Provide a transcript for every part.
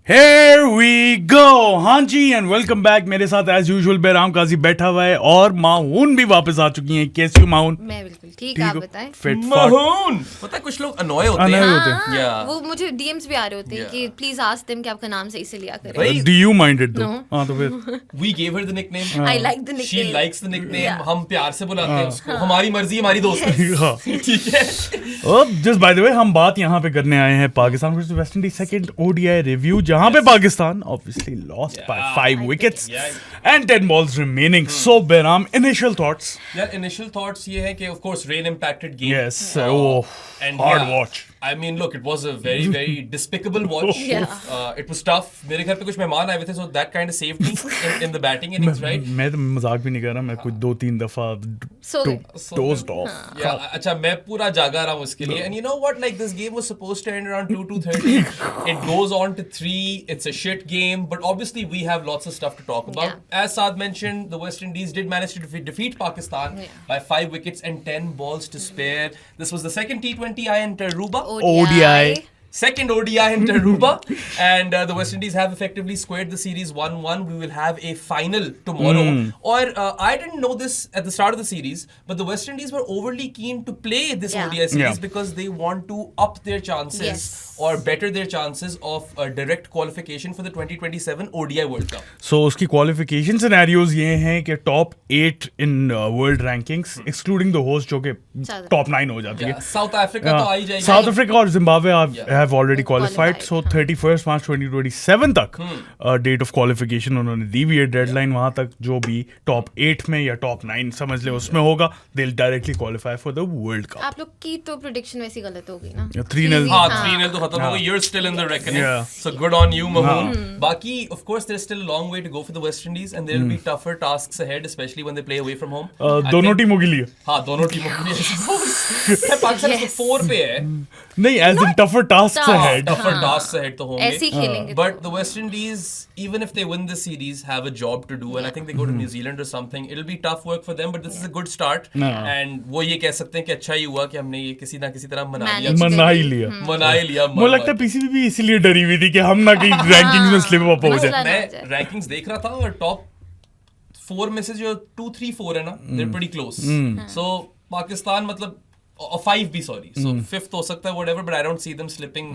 Here we go. हाँ जी and welcome back. मेरे साथ एज यूजुअल बेराम काजी बैठा हुआ है और माहून भी वापस आ चुकी हैं. कैसी हो माहून? मैं बिल्कुल ठीक, आप बताएं. फिट माहून पता है कुछ लोग अनॉय होते हैं. हाँ, वो मुझे डीएम्स भी आ रहे होते हैं कि प्लीज आस्क देम कि आपका नाम सही से लिया करें. भाई do you mind it? No. हाँ तो फिर we gave her the nickname. I like the She nickname. likes the nickname. हम प्यार से बुलाते हैं उसको. हमारी मर्जी हमारी दोस्त है. हाँ. ठीक है. जस्ट बाय द वे हम बात यहाँ पे करने आए हैं Pakistan versus West Indies second ODI review, जहाँ पे Pakistan obviously lost by 5 wickets and 10 balls remaining. So Behram, initial thoughts? यार initial thoughts ये है कि of course rain impacted game. Yes. And hard watch. I mean, look, it was a very despicable watch. Yeah. It was tough. मेरे घर पे कुछ मेहमान आए हुए थे, so that kind of saved me in the batting innings, right? मैं तो मजाक भी नहीं कर रहा, मैं कुछ 2-3 दफा So good. dozed off. Yeah, अच्छा मैं पूरा जागा रहा हूँ उसके लिए. And you know what? Like this game was supposed to end around 2:30. It goes on to 3. It's a shit game, but obviously we have lots of stuff to talk about. Yeah. As Saad mentioned, the West Indies did manage to defeat Pakistan by 5 wickets and 10 balls to spare. This was the second T20I in Taruba. ODI. Second ODI in Taruba, and the West Indies have effectively squared the series 1-1. We will have a final tomorrow. Or I didn't know this at the start of the series, but the West Indies were overly keen to play this Yeah. ODI series Yeah. because they want to up their chances Yes. or better their chances of direct qualification for the 2027 ODI World Cup. So उसकी qualification scenarios ये हैं कि top 8 in world rankings, excluding the host जो कि South top 9 हो जाती है. Yeah, South Africa तो आ ही जाएगी. South Africa और Zimbabwe have already qualified. Qualified, So 31st March 2027 तक date of qualification उन्होंने दी हुई है. डेडलाइन वहां तक जो भी top 8 में या top 9 समझ ले उसमें होगा, they'll directly qualify for the World Cup. आप लोग की तो प्रेडिक्शन वैसी गलत हो गई ना. 3-0. हाँ, 3-0 तो खत्म हो गई. You're still in the reckoning. Yeah. So good on you, Mahoon. बाकी, of course, there's still a long way to go for the West Indies, and there will be tougher tasks ahead, especially when they play away from home. I दोनों think- टीमों के लिए हाँ, दोनों टीमों के लिए. I suppose. पाकिस्तान Yes. 4 पे है. नहीं, as in tougher tasks Tough. ahead. Tougher tasks ahead तो होंगे. ऐसे ही खेलेंगे. But the West Indies, even if they win the series, have a job to do, and I think they go to New Zealand or something. It'll be tough work for them, but this is a good start. And वो ये कह सकते हैं कि अच्छा ही हुआ कि हमने ये किसी ना किसी तरह मना लिया. Manage मना ही लिया. मना ही लिया. मुझे लगता है पीसीबी भी इसीलिए डरी हुई थी कि हम ना कहीं रैंकिंग्स में स्लिप अप हो मसला जाए. ना मैं हो जाए. रैंकिंग्स देख रहा था और टॉप 4 में से जो 2, 3, 4 है ना, they're pretty close. So Pakistan मतलब 5 भी सॉरी. So 5th हो सकता है whatever, but I don't see them slipping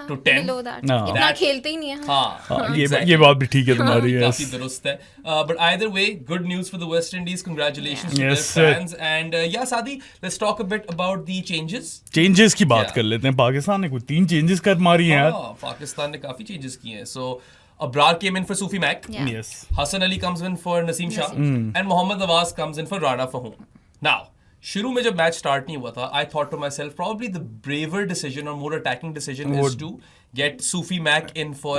to 10. Below that. No. इतना खेलते ही नहीं है. हाँ, ये बात भी ठीक है तुम्हारी. काफी yes. दुरुस्त है. But either way, good news for the West Indies. Congratulations to Yes, their sir. fans. And yeah, Sadi, let's talk a bit about the changes. Changes की बात Yeah. कर लेते हैं. पाकिस्तान ने कुछ 3 चेंजेस कर मारी हैं यार. पाकिस्तान ने काफी changes किए हैं. So Abrar came in for Sufi Mac. Yeah. Yes. Hassan Ali comes in for Naseem Shah. And Mohammad Nawaz comes in for Rana Fahim. Now, शुरू में जब मैच स्टार्ट नहीं हुआ था, I thought to myself, probably the braver decision or more attacking decision is to get Sufi Mac in for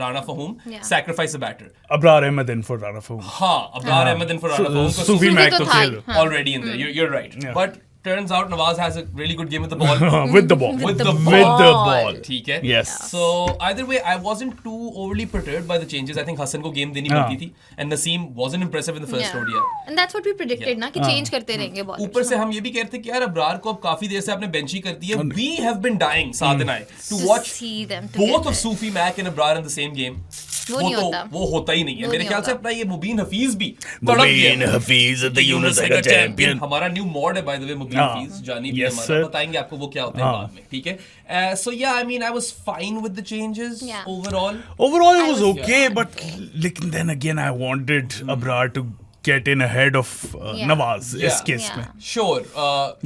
Rana Fahim, Yeah. sacrifice the batter. Abrar Ahmed in for Rana Faheem. हाँ, Abrar Ahmed in for Rana Fahim. Sufi Sufi Mac तो तो था खेल ही. हाँ. already in there. You're right. Yeah. But turns out Nawaz has a really good game with the ball. with the ball. With the With the ball. ball. ठीक है. Yes. So either way, I wasn't too overly perturbed by the changes. I think Hassan को game देनी हाँ. पड़ती थी, and Naseem wasn't impressive in the first Yeah. ODI. And that's what we predicted ना कि change करते रहेंगे ball. ऊपर से हम ये भी कहते हैं कि यार अबरार को अब काफी देर से आपने बेंच ही कर दी है. We have been dying, Saad and I, to To watch see them both together. of Sufi Mac and Abrar in the same game. वो नहीं होता. वो होता ही नहीं है. वो मेरे नहीं ख्याल से होता. अपना ये मुबीन हफीज भी तड़प गया. मुबीन हफीज द यूनिसेका चैंपियन. हमारा न्यू मॉड है बाय द वे मुबीन हाँ. हफीज. जानी भी Yes, हमारा. sir. बताएंगे आपको वो क्या होता है हाँ. बाद में. ठीक है. So yeah, I mean, I was fine with the changes Yeah. overall. Overall, it I was was- okay, but then again, I wanted Abrar to get in ahead of Yeah. Nawaz इस Yeah. Case Yeah. में. Sure.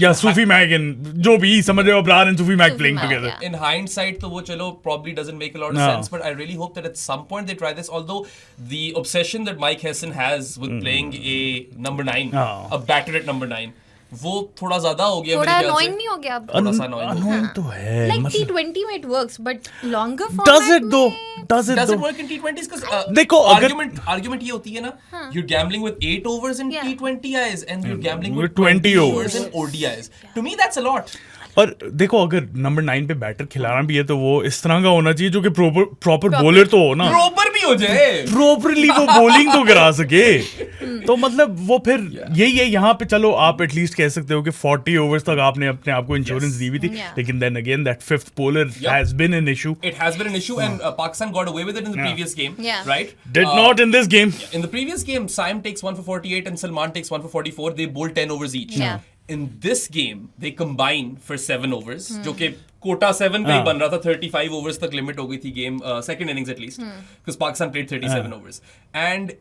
या सूफी Mac and जो भी समझ रहे हो, Abrar and Sufi Mac Sufi playing Mac, together. yeah. In hindsight, तो वो चलो probably doesn't make a lot of No. sense, but I really hope that at some point they try this. Although the obsession that Mike Hessen has with playing a number 9, Oh. a batter at number 9, वो थोड़ा ज्यादा हो गया थोड़ा मेरे ख्याल annoying से. नहीं हो गया अब. थोड़ा सा annoying हो गया. Annoying तो है. Like मतलब T20 में it works, but longer format does it though? में- Does it Does it though? work in T20s? Because देखो, अगर- argument ये होती है ना, you're gambling with 8 overs in Yeah. T20Is and you're gambling with with 20 20 overs. overs in ODIs. To me, that's a lot. और देखो, अगर number 9 पे बैटर खिलाना भी है तो वो इस तरह का होना चाहिए जो कि प्रॉपर बॉलर तो हो ना. प्रॉपर भी हो जाए। प्रॉपरली वो बॉलिंग तो करा सके। तो मतलब वो फिर यही है, यहाँ पे चलो आप एटलीस्ट कह सकते हो कि 40 ओवर्स तक आपने अपने आप को इंश्योरेंस दी हुई थी, लेकिन then again that fifth bowler has been an issue. It has been an issue, and Pakistan got away with it in the previous game, right? Did not in this game. In the previous game, Saim takes 1 for 48 and Salman takes 1 for 44. They bowl 10 overs each. In this game, they combine for 7 overs, जो कि कोटा 7 पे ही बन रहा था. 35 overs तक limit हो गई थी game, second innings at least, because Pakistan played 37 overs. And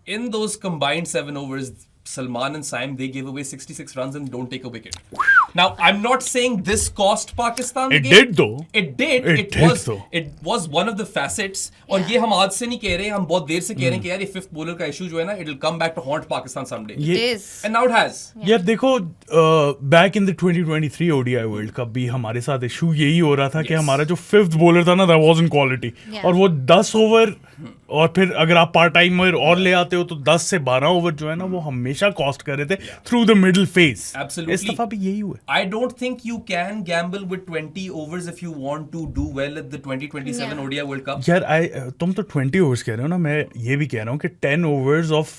in those combined 7 overs, Salman and Saim, they gave away 66 runs and don't take a wicket. Now, I'm not saying this cost Pakistan the It game. did though. It did. It did though. It was one of the facets. और ये हम आज से नहीं कह रहे, हम बहुत देर से कह रहे हैं कि यार ये फिफ्थ बॉलर का इशू जो है ना, it will come back to haunt Pakistan someday. It is. And now it has. यार देखो, back in the 2023 ODI world cup भी हमारे साथ इशू यही हो रहा था कि हमारा जो फिफ्थ बॉलर था ना, दैट वाज इन क्वालिटी, और वो 10 ओवर, और फिर अगर आप पार्ट टाइमर और ले आते हो तो 10 से 12 ओवर जो है ना, वो हमेशा कॉस्ट कर रहे थे through the middle phase. Absolutely. इस दफा भी यही हुआ. I don't think you can gamble with 20 overs if you want to do well at the 2027 ODI World Cup. यार तुम तो 20 ओवर्स कह रहे हो ना, मैं ये भी कह रहा हूँ कि 10 ओवर्स ऑफ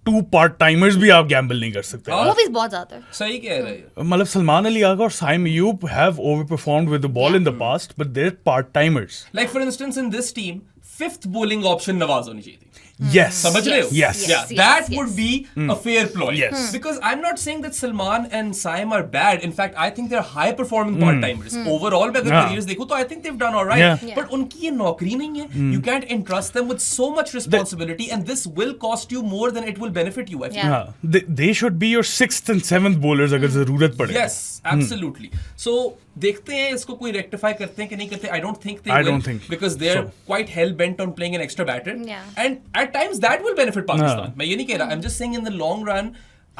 2 पार्ट टाइमर्स भी आप गैम्बल नहीं कर सकते. वो भी बहुत ज्यादा है. सही कह रहे हैं. मतलब सलमान अली आगा और Saim Ayub have over performed with the ball in the past, but they're part timers. Like for instance, in this team, fifth bowling option Nawaz होनी चाहिए थी. Yes. समझ रहे हो? Yes. Yeah, Yes, that yes. would be a fair ploy. Yes. Because I'm not saying that Salman and Saim are bad. In fact, I think they're high performing part-timers. Overall, मैं अगर careers देखूं तो I think they've done all right. Yeah. But उनकी ये नौकरी नहीं है. You can't entrust them with so much responsibility, and this will cost you more than it will benefit you, I feel. Yeah. हाँ, they should be your 6th and 7th bowlers अगर जरूरत पड़े. Yes, absolutely. So देखते हैं इसको कोई rectify करते हैं कि नहीं करते. I don't think they I will. don't think because they're so. quite hell bent on playing an extra batter. Yeah. And at times that will benefit Pakistan. मैं ये नहीं कह रहा. I'm just saying in the long run,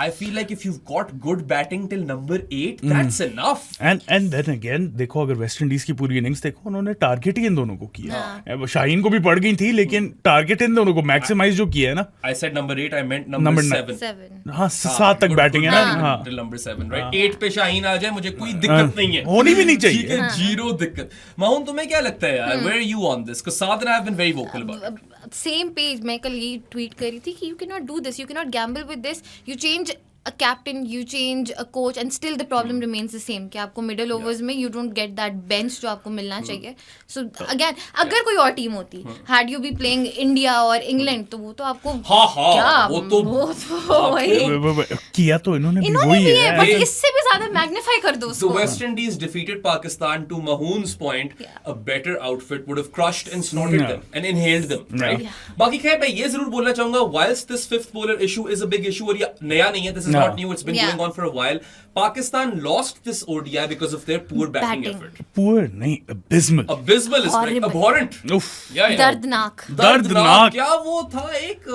I feel like if you've got good batting till number 8, that's enough. And then again देखो, अगर West Indies की पूरी innings देखो, उन्होंने टारगेट ही इन दोनों को किया. शाहीन को भी पड़ गई थी, लेकिन टारगेट इन दोनों को मैक्सिमाइज जो किया है ना. I said number 8, I meant number 7. 7. हाँ, 7 तक बैटिंग है ना. हाँ, Till number 7, right? 8 पे शाहीन आ जाए, मुझे कोई दिक्कत नहीं है. होनी भी नहीं ठीक चाहिए. है, जीरो दिक्कत. माहून, तुम्हें क्या लगता है यार? Where are you on this? Because Saad and I have been very vocal about it. Same page मैं कल ये ट्वीट कर रही थी कि you can not do this, you can not Gamble with this. You change a captain, you change a coach, and still the problem remains the same कि आपको middle overs में you don't get that bench जो आपको मिलना चाहिए. So again, अगर कोई और टीम होती, had you be playing India और England, तो वो तो आपको हाँ, वो तो वही किया तो इन्होंने इन्होंने वही भी है, है. बस इससे भी ज्यादा मैग्नीफाई कर दो The उसको. West Indies defeated Pakistan. To Mahoon's point, a better outfit would have crushed and snorted them and inhaled them, right? बाकी खैर मैं ये जरूर बोलना चाहूंगा, whilst this fifth bowler issue is a big issue और ये नया नहीं है, this is not new, it's been going on for a while. Pakistan lost this ODI because of their poor batting effort. Poor नहीं, abysmal. Abysmal is right. Abhorrent. Uff. Yeah. दर्दनाक. दर्दनाक. क्या वो था, एक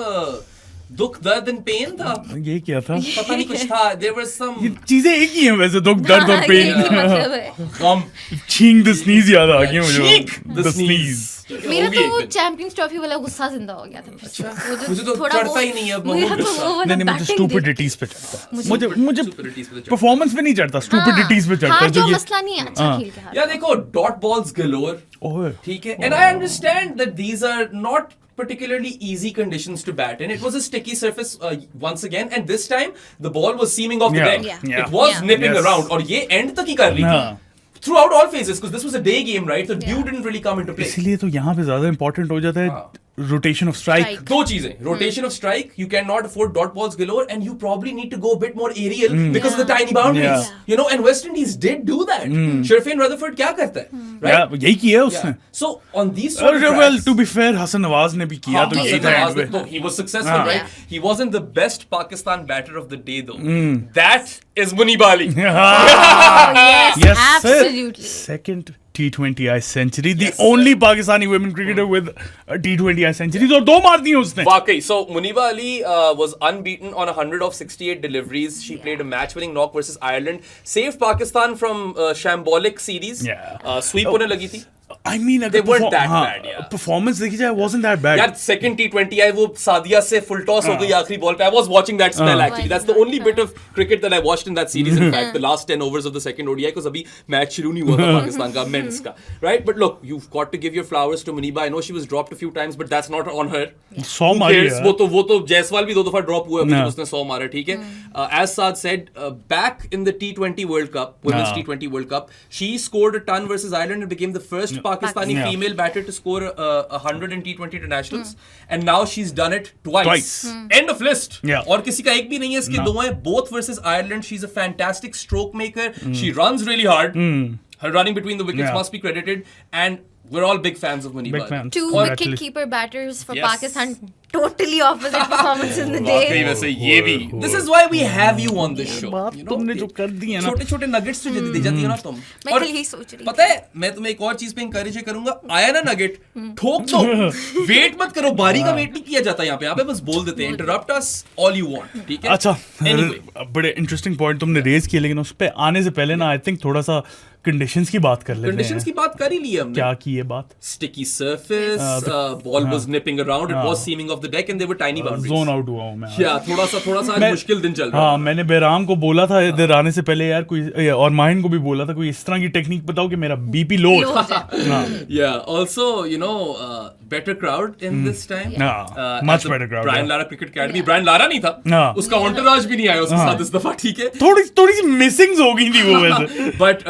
दुख दर्द एंड पेन था. ये क्या था? पता नहीं कुछ था. There was some ये चीजें एक ही हैं वैसे, दुख, दर्द और पेन. मतलब है. छींक द स्नीज याद आ गया मुझे. Cheek the sneeze. मेरा तो वो चैंपियंस ट्रॉफी वाला गुस्सा जिंदा हो गया था. मुझे तो चढ़ता ही नहीं है अब मेरा तो गुस्सा. वो वाला नहीं, मुझे batting स्टूपिडिटीज पे चढ़ता. मुझे Stupidities पे चढ़ता. परफॉर्मेंस पे नहीं चढ़ता, स्टूपिडिटीज पे चढ़ता हार है जो जो ये. मसला नहीं है, अच्छा खेल के हार. या देखो, डॉट बॉल्स galore. ओए. ठीक है. And I understand that these are not particularly easy conditions to bat in. It was a sticky surface once again, and this time the ball was seaming off the Yeah. deck. Yeah. It was Yeah. nipping Yes. around, और ये end तक ही कर रही हाँ. थी. Throughout all phases, because this was a day game, right? So dew didn't really come into play. इसीलिए तो यहाँ पे ज्यादा इंपॉर्टेंट हो जाता है रोटेशन ऑफ स्ट्राइक. Strike. दो चीजें, rotation of strike, you cannot afford dot balls galore, and you probably need to go a bit more aerial because of the tiny boundaries. Yeah. You know, and West Indies did do that. Sherfane Rutherford क्या करता है, right? यही किया है उसने. Yeah. So on these sort of well tracks, to be fair, Hasan Nawaz ने भी किया तो यही था end पे. no, he was successful, right? Yeah. He wasn't the best Pakistan batter of the day, though. That is Munib Ali. Yes, Yes, sir. absolutely. Second T20I century, the only Pakistani women cricketer with a T20I century. और 2 मार दी उसने. Waqai. So Muniba Ali was unbeaten on 100 of 68 deliveries. She played a match-winning knock versus Ireland, saved Pakistan from shambolic series. Yeah. Sweep होने लगी थी. I mean, They weren't that bad, yeah. Performance देखी जाए wasn't that bad. यार second T20 आई वो सादिया से full toss हो गई आखिरी बॉल पे. I was watching that spell actually. That's the only bit of cricket that I watched in that series. In fact, the last 10 overs of the second ODI because अभी match शुरू नहीं हुआ था पाकिस्तान का men's का, right? But look, you've got to give your flowers to Muniba. I know she was dropped a few times, but that's not on her. 100 मारी Cares? है. वो तो जायसवाल भी 2 दफा ड्रॉप हुआ है उसने 100 मारा, ठीक है. As Saad said, back in the T20 World Cup, women's T20 World Cup, she scored a ton versus Ireland and became the first Pakistani female batter to score 100 in T20 internationals, and now she's done it twice. End of list. Yeah. और किसी का एक भी नहीं है, इसके 2 हैं, both versus Ireland. She's a fantastic stroke maker. She runs really hard. Her running between the wickets must be credited, and we're all big fans of Muniba. Big fans. 2 wicket keeper batters for Yes. Pakistan. Totally opposite performance in the वाकई day. वैसे ये भी. This is why we have you on this show. बात You know, तुमने जो कर दी है ना. छोटे-छोटे nuggets तो जल्दी दे जाती हो ना तुम. मैं और कल यही सोच रही पता है, मैं तुम्हें एक और चीज पे encourage करूंगा. आया ना nugget, ठोक दो. Wait मत करो, बारी का wait नहीं किया जाता यहाँ पे बस बोल देते हैं. Interrupt us all you want. ठीक है? अच्छा, Anyway. बड़े इंटरेस्टिंग पॉइंट तुमने रेज किए, लेकिन उस पे आने से पहले ना आई थिंक थोड़ा सा कंडीशंस की बात कर लेते Conditions हैं. की बात कर ही ली है हमने. क्या की ये बात? Sticky surface, ball was nipping around, it was seaming off the deck and there were tiny boundaries. Zone out हुआ हूँ मैं. Yeah, थोड़ा सा आज मुश्किल दिन चल रहा है. हाँ, मैंने बेराम को बोला था इधर आने से पहले यार कोई, और माहिन को भी बोला था कोई इस तरह की टेक्निक बताओ कि मेरा बीपी लो हो जाए. Yeah, also, you know, better crowd in this time. much at the better crowd, Brian yeah. Lara Cricket Academy. Brian Lara नहीं था. हाँ. उसका entourage भी नहीं आया उसके साथ इस दफा, ठीक है? थोड़ी सी मिसिंग्स हो गई थी वो वैसे. But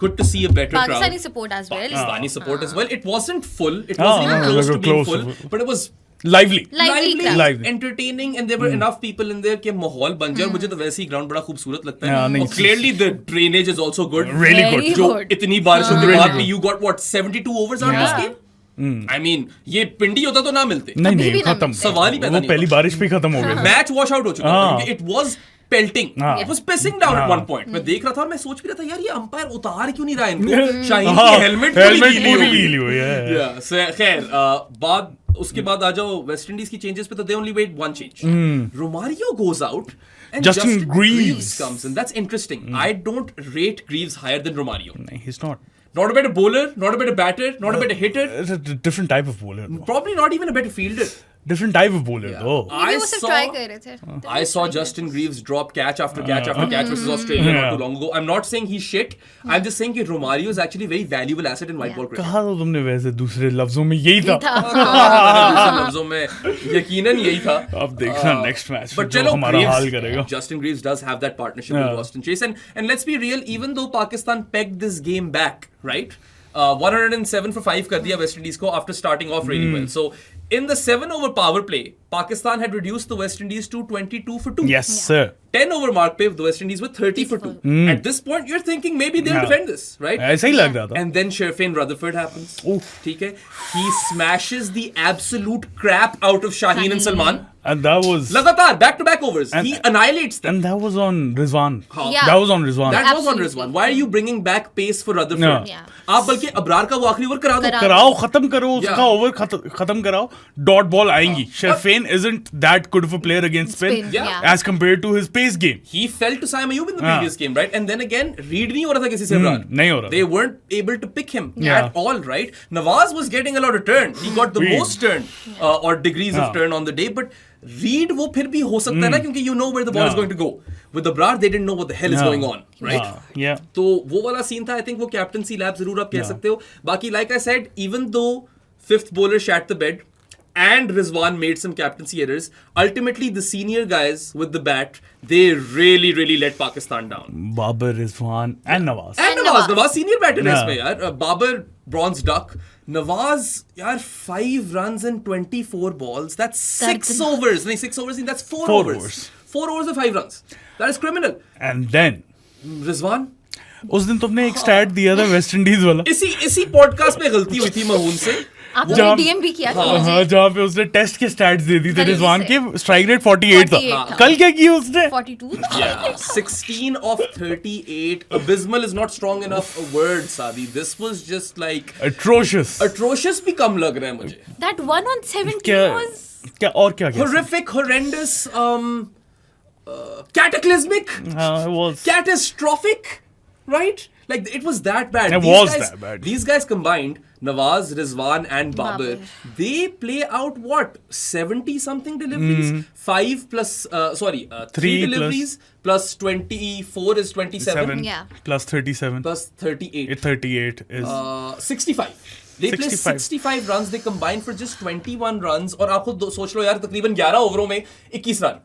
good to see a better crowd. Pakistani support as well. Pakistani support as well. It wasn't full. It wasn't even close to being full. But it was lively. Lively crowd. Lively. entertaining and there were enough people in there कि माहौल बन जाए. मुझे तो वैसे ही ground बड़ा खूबसूरत लगता Yeah, है. नहीं, और clearly the drainage is also good. Really Very good. जो good. इतनी बारिशों के Really बाद good. भी you got what 72 overs out of this game. I mean ये पिंडी होता तो ना मिलते. नहीं भी ना खत्म. सवाल ही पैदा वो नहीं पहली बारिश पे खत्म हो गया. मैच वॉश आउट हो चुका था क्योंकि it was pelting. It was pissing down at one point. मैं देख रहा था और मैं सोच भी रहा था यार ये अंपायर उतार क्यों नहीं रहा इनको. शाहीन की हेलमेट पूरी गीली हुई है. Yeah, so, खैर बाद उसके बाद आ जाओ वेस्ट इंडीज की चेंजेस पे तो they only went one change. Romario goes out and Justin Greaves comes in. That's interesting. I don't rate Greaves higher than Romario. नहीं, he's not. Not a better bowler, not a better batter, not a better hitter, It's a different type of bowler. probably not even a better fielder. Different type of bowler though. ये वो सब try कर रहे थे. I saw Justin Greaves drop catch after catch after catch versus Australia not too long ago. I'm not saying he's shit. I'm just saying that Romario is actually a very valuable asset in white ball cricket. कहा तो तुमने वैसे दूसरे लफ्जों में यही था. दूसरे लफ्जों में यकीनन यही था. अब देखना next match But जो चलो हमारा Greaves, हाल करेगा. Justin Greaves does have that partnership with Boston Chase and let's be real, even though Pakistan pegged this game back, right? 107 for 5 कर दिया West Indies को after starting off really well. So in the 7 over power play, Pakistan had reduced the West Indies to 22 for 2. Yes sir. 10 over mark पे the West Indies were 30 for 2. At this point, you're thinking maybe they'll defend this, right? ऐसा ही लग रहा था. And then Sherfane Rutherford happens. Oof. ठीक है? He smashes the absolute crap out of Shaheen and Salman. And that was लगातार back-to-back overs. He annihilates them. and that was on Rizwan. Yeah. That was on Rizwan. That was on Absolutely. Rizwan. Why are you bringing back pace for Rutherford? Yeah. Yeah. आप बल्कि अबरार का वो आखिरी over करा दो. कराओ, खत्म करो उसका Yeah. ओवर खत्म कराओ. डॉट बॉल आएंगी. Sherfane isn't that good of a player against spin, Spin, yeah. as compared to his pace game. He fell to Saim Ayub in the previous game, right? And then again, read नहीं हो रहा था किसी से अबरार. नहीं हो रहा They था. weren't able to pick him Yeah. at all, right? Nawaz was getting a lot of turn. He got the Reed. most turn or degrees of turn on the day, but Reed वो फिर भी हो सकता है ना क्योंकि you know where the ball is Yeah. going to go. With Abrar, they didn't know what the hell is Yeah. going on, right? Yeah. तो वो वाला सीन था. आई थिंक वो कैप्टनसी लैब जरूर आप कह सकते हो. बाकी like I said, even though fifth bowler शैट the bed and Rizwan made some captaincy errors, ultimately the senior guys with the bat, they really let Pakistan down. Babar, Rizwan and Nawaz. And Nawaz senior batter है इसमें यार. Babar bronze duck. Nawaz यार 5 runs in 24 balls. That's 6 overs. नहीं 6 overs नहीं, that's 4 overs. 4 overs of 5 runs. That is criminal. And then Rizwan उस दिन तुमने एक स्टैट दिया था वेस्ट इंडीज वाला. इसी पॉडकास्ट में गलती हुई थी महून से. आपने डीएम भी किया था मुझे. हाँ, जहाँ पे उसने टेस्ट के स्टैट्स दे दी थे. कल रिजवान से। के स्ट्राइक रेट 48 था. 48 था. कल क्या किया उसने? 42. Yeah, 16 of 38. Abysmal is not strong enough a word, Sadi. This was just like Atrocious. atrocious भी कम लग रहा है मुझे. That 1 on 17 क्या was क्या और क्या क्या? Horrific, horrendous, cataclysmic, it was. catastrophic, right? Like it was that bad. It was that bad. These guys combined Nawaz, Rizwan and Babar, they play out what? 70 something deliveries? 5 plus, 3 Three deliveries plus 24 is 27 Yeah. plus 37 plus 38. 38 is 65. They play 65. 65 runs, they combine for just 21 runs और आप खुद सोच लो यार तकरीबन 11 ओवरों में 21 run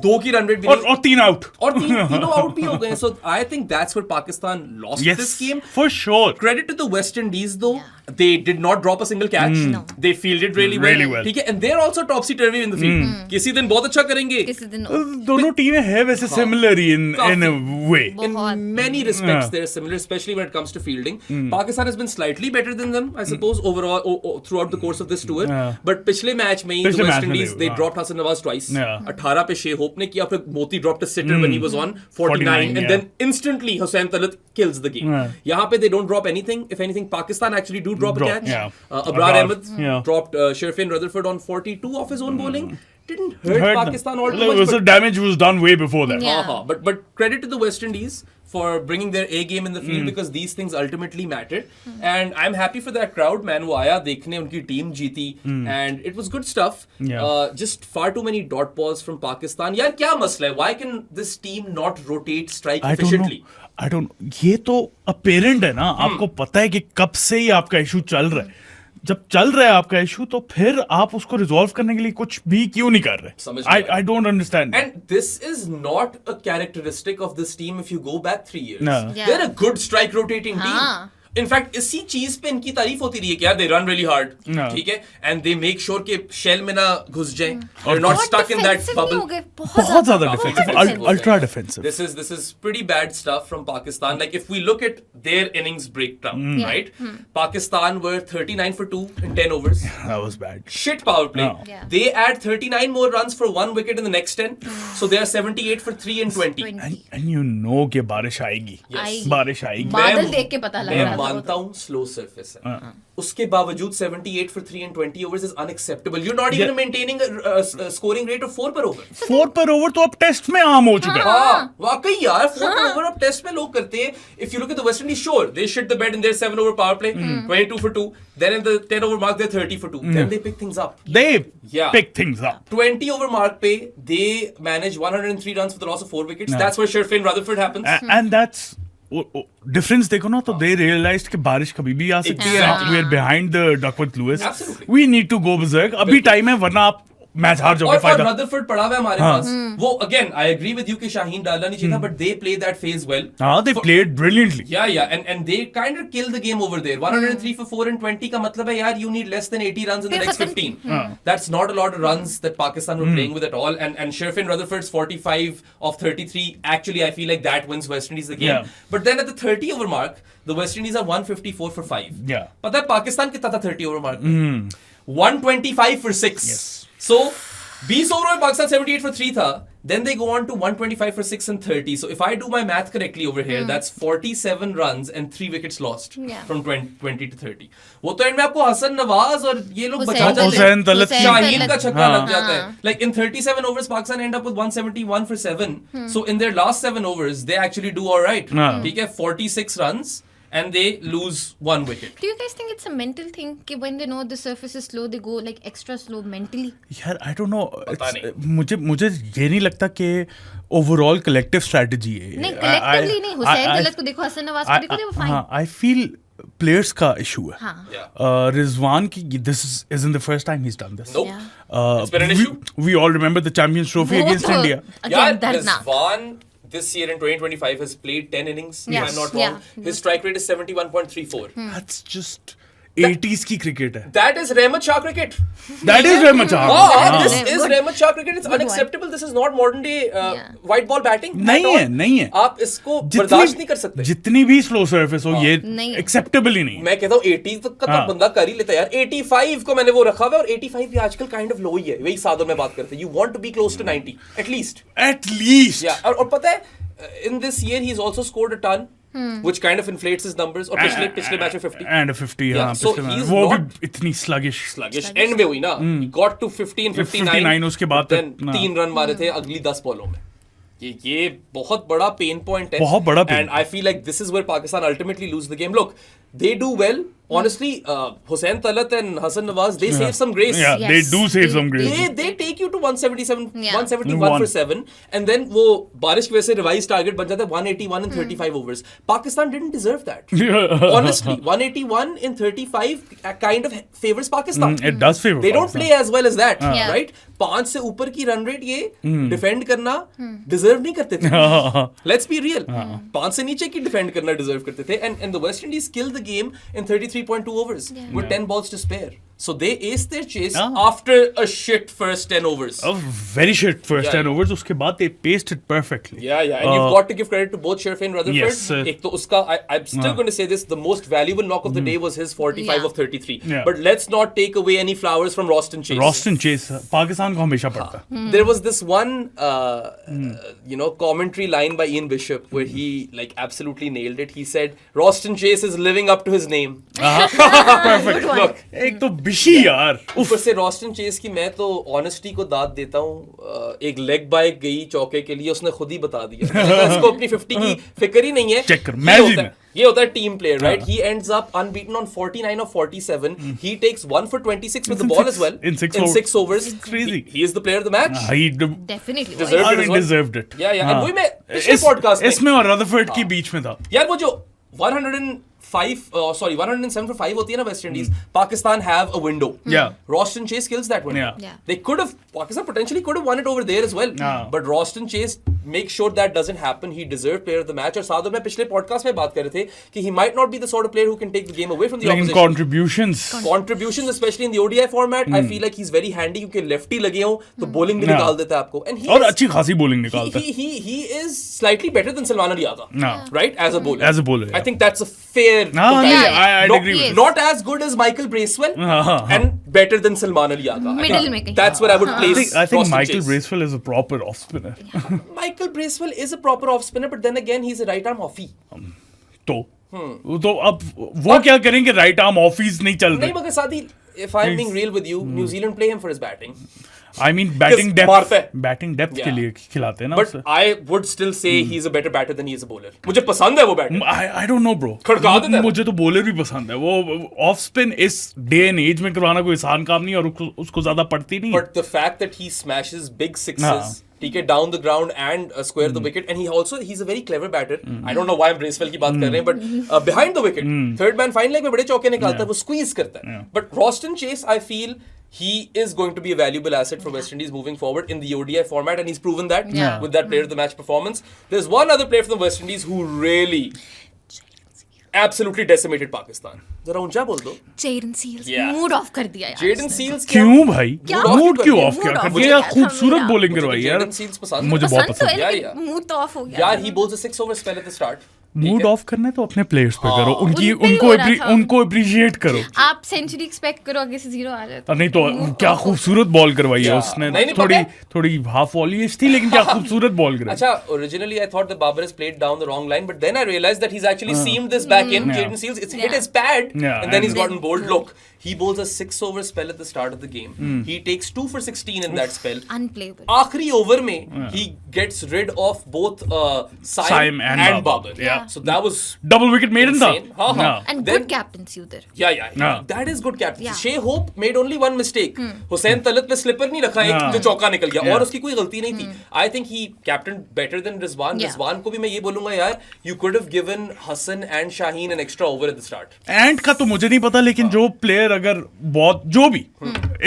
2 की run rate भी नहीं और 3 आउट और तीनों आउट भी हो गए so I think that's where Pakistan lost yes this game. for sure. Credit to the West Indies though, they did not drop a single catch. No. They fielded really well. ठीक है, and they're also topsy turvy in the field. किसी दिन बहुत अच्छा करेंगे. किसी दिन दोनों टीमें हैं वैसे similar in a way. In many respects, they're similar, especially when it comes to fielding. Pakistan has been slightly better than them, I suppose, overall throughout the course of this tour. But पिछले match में the West Indies they dropped Hasan Nawaz twice. 18 पे Shea Hope ने किया, फिर Moti dropped a sitter when he was on 49, and then instantly Hussain Talat kills the game. यहाँ पे they don't drop anything. If anything, Pakistan actually do drop a catch. Abrar Ahmed dropped Sherfin Rutherford on 42 off his own bowling. Didn't hurt Pakistan all too much. The damage was done way before that. Yeah. But credit to the West Indies for bringing their A game in the field because these things ultimately mattered. And I'm happy for that crowd, man. वो आया देखने, उनकी team जीती, and it was good stuff. Just far too many dot balls from Pakistan. यार क्या मसला है? Why can this team not rotate strike efficiently? I don't know. ये तो apparent है ना, आपको पता है कि कब से ही आपका इशू चल रहा है. जब चल रहा है आपका इशू तो फिर आप उसको रिजॉल्व करने के लिए कुछ भी क्यों नहीं कर रहे? I don't understand. And this is not a characteristic of this team if you go back 3 years. No. They're a good strike rotating team. In fact इसी चीज पे इनकी तारीफ होती रही है कि यार दे रन रियली हार्ड, ठीक है, एंड दे मेक श्योर कि शेल में ना घुस जाए, they are not stuck in that bubble. बहुत ज्यादा defensive, ultra defensive. This is pretty bad stuff from Pakistan. Like if we look at their innings breakdown, right? Pakistan were 39 for 2 in 10 overs. That was bad. Shit power play. Yeah. They add 39 more runs for 1 wicket in the next 10. So they are 78 for 3 and 20. And you know कि बारिश आएगी. Yes. बारिश आएगी. बादल देख के पता लग रहा था. मानता हूँ स्लो सरफेस है, उसके बावजूद 78 for 3 and 20 overs is unacceptable. You're not even maintaining a scoring rate of 4 per over. 4 पर ओवर तो अब टेस्ट में आम हो चुका है. हाँ, वाकई यार 4 per over अब टेस्ट में लोग करते हैं. If you look at the West Indies, sure, they shit the bed in their 7 over power play, 22 for 2. Then in the 10 over mark, they're 30 for 2. Then they pick things up. They Yeah. pick things up. 20 over mark पे they manage 103 runs for the loss of 4 wickets. That's where Sherfin Rutherford happens. And that's difference देखो ना तो दे realised कि बारिश कभी भी आ सकती है. We are behind the Duckworth Lewis. We need to go berserk. अभी टाइम है वरना आप मैच हार जाओगे. और रदरफोर्ड पड़ा हुआ है हमारे पास. वो again I agree with you कि शाहीन डालना नहीं चाहिए था, but they play that phase well. हाँ, they played brilliantly. Yeah, and they kind of killed the game over there. 103 for 4 and 20 का मतलब है यार you need less than 80 runs in the next 15. That's not a lot of runs that Pakistan were playing with at all. And Sherfin Rutherford's 45 of 33, actually I feel like that wins West Indies the game. Yeah. But then at the 30 over mark, the West Indies are 154 for 5. Yeah. पता है पाकिस्तान कितना था 30 over mark? 125 for 6. Yes. So 20 ओवरों में Pakistan 78 for 3 था. Then they go on to 125 for 6 and 30. So if I do my math correctly over here, that's 47 runs and 3 wickets lost from 20 to 30. वो तो and में आपको हसन नवाज और ये लोग बचा जाते हैं. हुसैन तलत शाहीन का छक्का लग जाता है. Like in 37 overs, Pakistan end up with 171 for 7. So in their last 7 overs, they actually do all right. ठीक है, 46 runs. And they lose 1 wicket. Do you guys think it's a mental thing? कि when they know the surface is slow, they go like extra slow mentally? यार I don't know. मुझे ये नहीं लगता कि overall collective strategy है. नहीं, collectively नहीं. हुसैन तलत को देखो, हसन नवाज को देखो, they were fine. I feel players का issue है. हाँ. रिजवान की this isn't the first time he's done this. Nope. It's been an issue. We all remember the Champions Trophy against India. Again, Dharna. Rizwan this year in 2025 has played 10 innings, if I'm not wrong. His strike rate is 71.34. That's just 80s की cricket है. That is Rahmat Shah cricket. That is Rahmat Shah. This is Rahmat Shah cricket. It's unacceptable. This is not modern day white ball batting. नहीं है. आप इसको बर्दाश्त नहीं कर सकते. जितनी भी slow surface हो ये acceptable ही नहीं. मैं कहता हूँ 80 तक का तो बंदा कर ही लेता है यार. 85 को मैंने वो रखा हुआ है और 85 भी आजकल kind of low ही है. वही सादों में बात करते हैं. You want to be close to 90 at least. At least. Yeah. और पता है in this year he's also scored a ton. Which kind of inflates his numbers. और पिछले मैच में 50. And a 50, हाँ. So he's वो not भी इतनी sluggish. End में हुई ना. He got to 50 and 59. उसके बाद then 3 रन मारे थे अगली 10 बॉलों में. ये बहुत बड़ा पेन पॉइंट है, बहुत बड़ा pain and I feel like this is where Pakistan ultimately lose the game. Look, they do well. Honestly, Hussain Talat and Hassan Nawaz, they save some grace. Yeah, Yes. they do save some grace. They take you to 177, Yeah. 171 for 7, and then वो बारिश की वजह से revised target बन जाता है 181 in 35 overs. Pakistan didn't deserve that. Honestly, 181 in 35 kind of favors Pakistan. It does favor They don't Pakistan. play as well as that, Yeah. right? 5 से ऊपर की रन रेट ये डिफेंड करना डिजर्व नहीं करते थे. Let's be real. 5 से नीचे की डिफेंड करना डिजर्व करते थे, and the West Indies killed the game in 33.2 overs with 10 balls to spare. So they aced their chase after a shit first 10 overs. A very shit first Yeah. 10 overs. उसके बाद they paced it perfectly. Yeah, and you've got to give credit to both Sherfin and Rutherford. Yes, sir. एक तो उसका, I'm still going to say this, the most valuable knock of the day was his 45 Yeah. of 33. Yeah. But let's not take away any flowers from Roston Chase. Roston Chase Pakistan को हमेशा पड़ता है. There was this one, commentary line by Ian Bishop where he like absolutely nailed it. He said, "Roston Chase is living up to his name." Perfect. Look, एक तो बिशी यार. ऊपर से Roston Chase की मैं तो ऑनेस्टी को दाद देता हूँ. एक लेग बाइक गई चौके के लिए, उसने खुद ही बता दिया. इसको अपनी 50 की फिक्र ही नहीं है. Check कर, imagine. ये होता है team player, right? He ends up unbeaten on 49 of 47. He takes 1 for 26 with the ball as well. In 6 overs. Crazy. He is the player of the match. He Definitely. Deserved I it as mean, well. deserved it. Yeah. हाँ. And वही मैं पिछले podcast में इसमें और Rutherford की बीच में था. यार वो जो 107 for 5 होती है ना West Indies, Pakistan have a window. Yeah. Roston Chase kills that window. Yeah. They could have, Pakistan potentially could have won it over there as well. Yeah. But Roston Chase makes sure that doesn't happen. He deserved player of the match. और साथ में पिछले podcast में बात कर रहे थे कि he might not be the sort of player who can take the game away from the लेकिन opposition. contributions Especially in the ODI format, I feel like he's very handy क्योंकि lefty लगे हों तो bowling भी Yeah. निकाल देता है आपको. And he और is- अच्छी खासी bowling निकालता है. he is slightly better than Salman Ali Aga. Yeah. Right? As a bowler. As a bowler, I yeah. think that's a fair नहीं, comparison. I'd Not- agree with yes. Not as good as Michael Bracewell and better than Salman Ali Aga. I Middle think में कहीं. That's where I would place I think Roston Michael Chase. Bracewell is a proper off spinner. Michael Bracewell is a proper off spinner, but then again he's a right arm offie. तो अब वो क्या करेंगे? Right arm office नहीं चल नहीं रहे. मगर सादी, if I'm being real with you, New Zealand play him for his batting. I mean batting मारता है. डेप्थ, बैटिंग डेप्थ के Yeah. लिए खिलाते हैं ना But उसे. I would still say he's a better batter than he is a bowler. मुझे पसंद है वो batter. I don't know bro. खड़का देता है. मुझे तो बॉलर भी पसंद है. वो ऑफ स्पिन इस डे एंड एज में करवाना कोई आसान काम नहीं, और उसको ज्यादा पड़ती नहीं है. But the fact that he smashes big sixes, ठीक है, down the ground and square the wicket, and he's a very clever batter. I don't know why हम Bracewell की बात कर रहे हैं, but behind the wicket, third man fine leg में बड़े चौके निकालता है, वो squeeze करता है. But Roston Chase, I feel he is going to be a valuable asset for West Indies moving forward in the ODI format, and he's proven that with that player of the match performance. There's one other player from the West Indies who really absolutely decimated Pakistan. जरा ऊंचा बोल दो. Jaden Seals Yeah. Mood off कर दिया यार. Jaden Seals क्यों भाई? क्या? मूड क्यों ऑफ Mood किया? off करके हो यार गया था खूबसूरत मेरा. बॉलिंग मुझे करवाई यार. Jaden Seals पसंद है. मुझे बहुत पसंद तो पसंद है है. Yeah, लेकिन मूड तो ऑफ हो गया. यार he bowls a 6 over spell at the start. Mood off करना है तो अपने प्लेयर्स पे करो. उन पे ही उनको हो रहा था. उनको अप्रिशिएट करो. आप सेंचुरी एक्सपेक्ट करो, आगे से 0 आ जाए तो. नहीं तो क्या खूबसूरत बॉल करवाई है Yeah. उसने. नहीं, थोड़ी पता थोड़ी हाफ वॉलिश थी, लेकिन क्या खूबसूरत बॉल करवाई. अच्छा, originally I thought that Babar has played down the wrong line, but then I realized that he's actually seamed this back in. Yeah. Jaden Seals, it's hit his pad, Yeah, and then he's and gotten bowled. Look, he bowls a 6 over spell at the start of the game. He takes 2 for 16 in that spell. Unplayable. आखिरी over में he gets rid of both Saim and Babar. Yeah. So that was double wicket maiden था. insane. हाँ, हाँ. Yeah. And Then- good captaincy उधर. Yeah. Yeah. That is good captaincy. Yeah. Shea Hope made only one mistake. Hussain Talat पे slipper नहीं रखा, एक Yeah. जो चौका निकल गया, Yeah. और उसकी कोई गलती नहीं थी. I think he captained better than Rizwan. Yeah. Rizwan को भी मैं ये बोलूंगा यार, you could have given Hassan and Shaheen an extra over at the start. And का तो मुझे नहीं पता, लेकिन जो प्लेयर अगर बहुत जो भी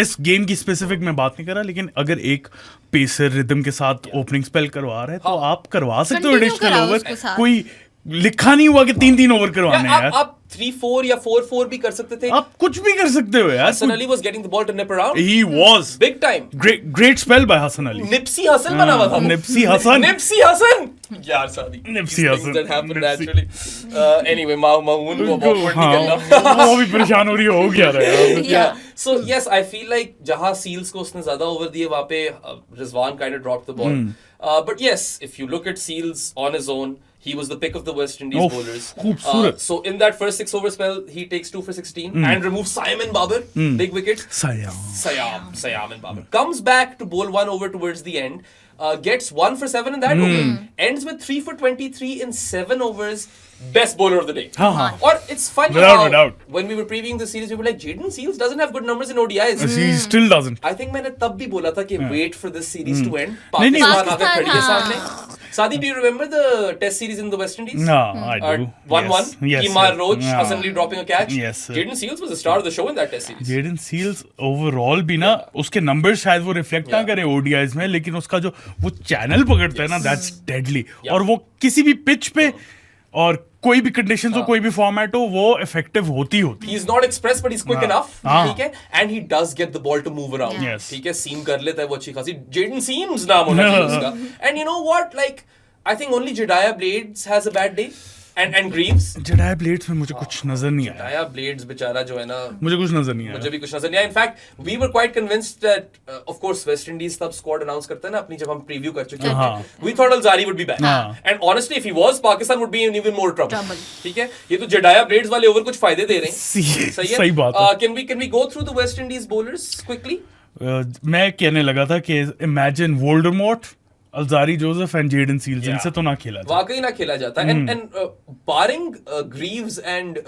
इस गेम की स्पेसिफिक में बात नहीं कर रहा, लेकिन अगर एक पेसर रिदम के साथ ओपनिंग स्पेल करवा रहे हैं तो आप करवा सकते हो Continue एडिशनल कराओ ओवर. उसके साथ. कोई लिखा नहीं हुआ कि 3-3 ओवर करवाने हैं आप यार. आप 3-4 या 4-4 भी कर सकते थे. आप कुछ भी कर सकते हो यार. Hassan Ali was getting the ball to nip around. He was Big time. Great spell by Hasan Ali. Nipsey Hussle बना हुआ था. निप्सी हसन. Nipsey Hussle. यार सादी. Nipsey These Hussle. things that happen Nipsey. naturally. Anyway, माऊन को awkward हाँ, नहीं करना. वो भी परेशान हो रही हो क्या रहा है. Yeah. So yes, I feel like जहाँ Seals को उसने ज़्यादा ओवर दिए वहाँ पे Rizwan kind of dropped the ball. But yes, if you look at Seals on his own, he was the pick of the West Indies Oh, bowlers. खूबसूरत. So in that first 6 over spell, he takes 2 for 16 and removes Simon Babar, big wicket. Siam. Sayam and Babar comes back to bowl one over towards the end. gets 1 for 7 in that over, ends with 3 for 23 in 7 overs, best bowler of the day. Or it's funny Without how doubt. when we were previewing the series, we were like, Jaden Seals doesn't have good numbers in ODIs. He still doesn't. I think मैंने तब भी बोला था कि wait for this series to end. नहीं, पाकिस्तान आकर पाकिस्तान, खड़ी है हाँ. सामने. Sadi, do you remember the test series in the West Indies? No, I do. 1-1. Yes. Kemar yes. Roach Yeah. suddenly dropping a catch. Yes, sir. Jaden Seals was the star of the show in that test series. Jayden Seales overall भी ना उसके number शायद वो reflect ना करे ODIs में, लेकिन उसका जो वो चैनल पकड़ता है ना, दैट्स डेडली. और वो किसी भी पिच पे और कोई भी कंडीशंस हो, कोई भी फॉर्मेट हो, वो इफेक्टिव होती होती. He's not express, but he's quick enough. हाँ. ठीक है, and he does get the ball to move around. Yeah. Yes. ठीक है, seam कर लेता है वो अच्छी खासी. Jaden Seams नाम होना चाहिए उसका. And you know what? Like, I think only Jediah Blades has a bad day. And Greaves. Jedi blades में मुझे कुछ नजर नहीं आया. Jediah Blades बेचारा जो है ना, मुझे कुछ नजर नहीं मुझे आया. भी कुछ नजर नहीं आया. In fact we were quite convinced that of course West Indies तब स्क्वाड अनाउंस करते हैं ना अपनी, जब हम प्रीव्यू कर चुके हैं, we thought Alzarri would be back, and honestly if he was, Pakistan would be in even more trouble. ठीक है, ये तो जडाया ब्लेड्स वाले ओवर कुछ फायदे दे रहे हैं. सही है, सही बात है. Can we go through the West Indies bowlers quickly? मैं कहने लगा था कि imagine Voldemort, Alzarri Joseph and Jayden Seales, इनसे तो ना खेला जाए. वाकई ना खेला जाता. And barring Greaves and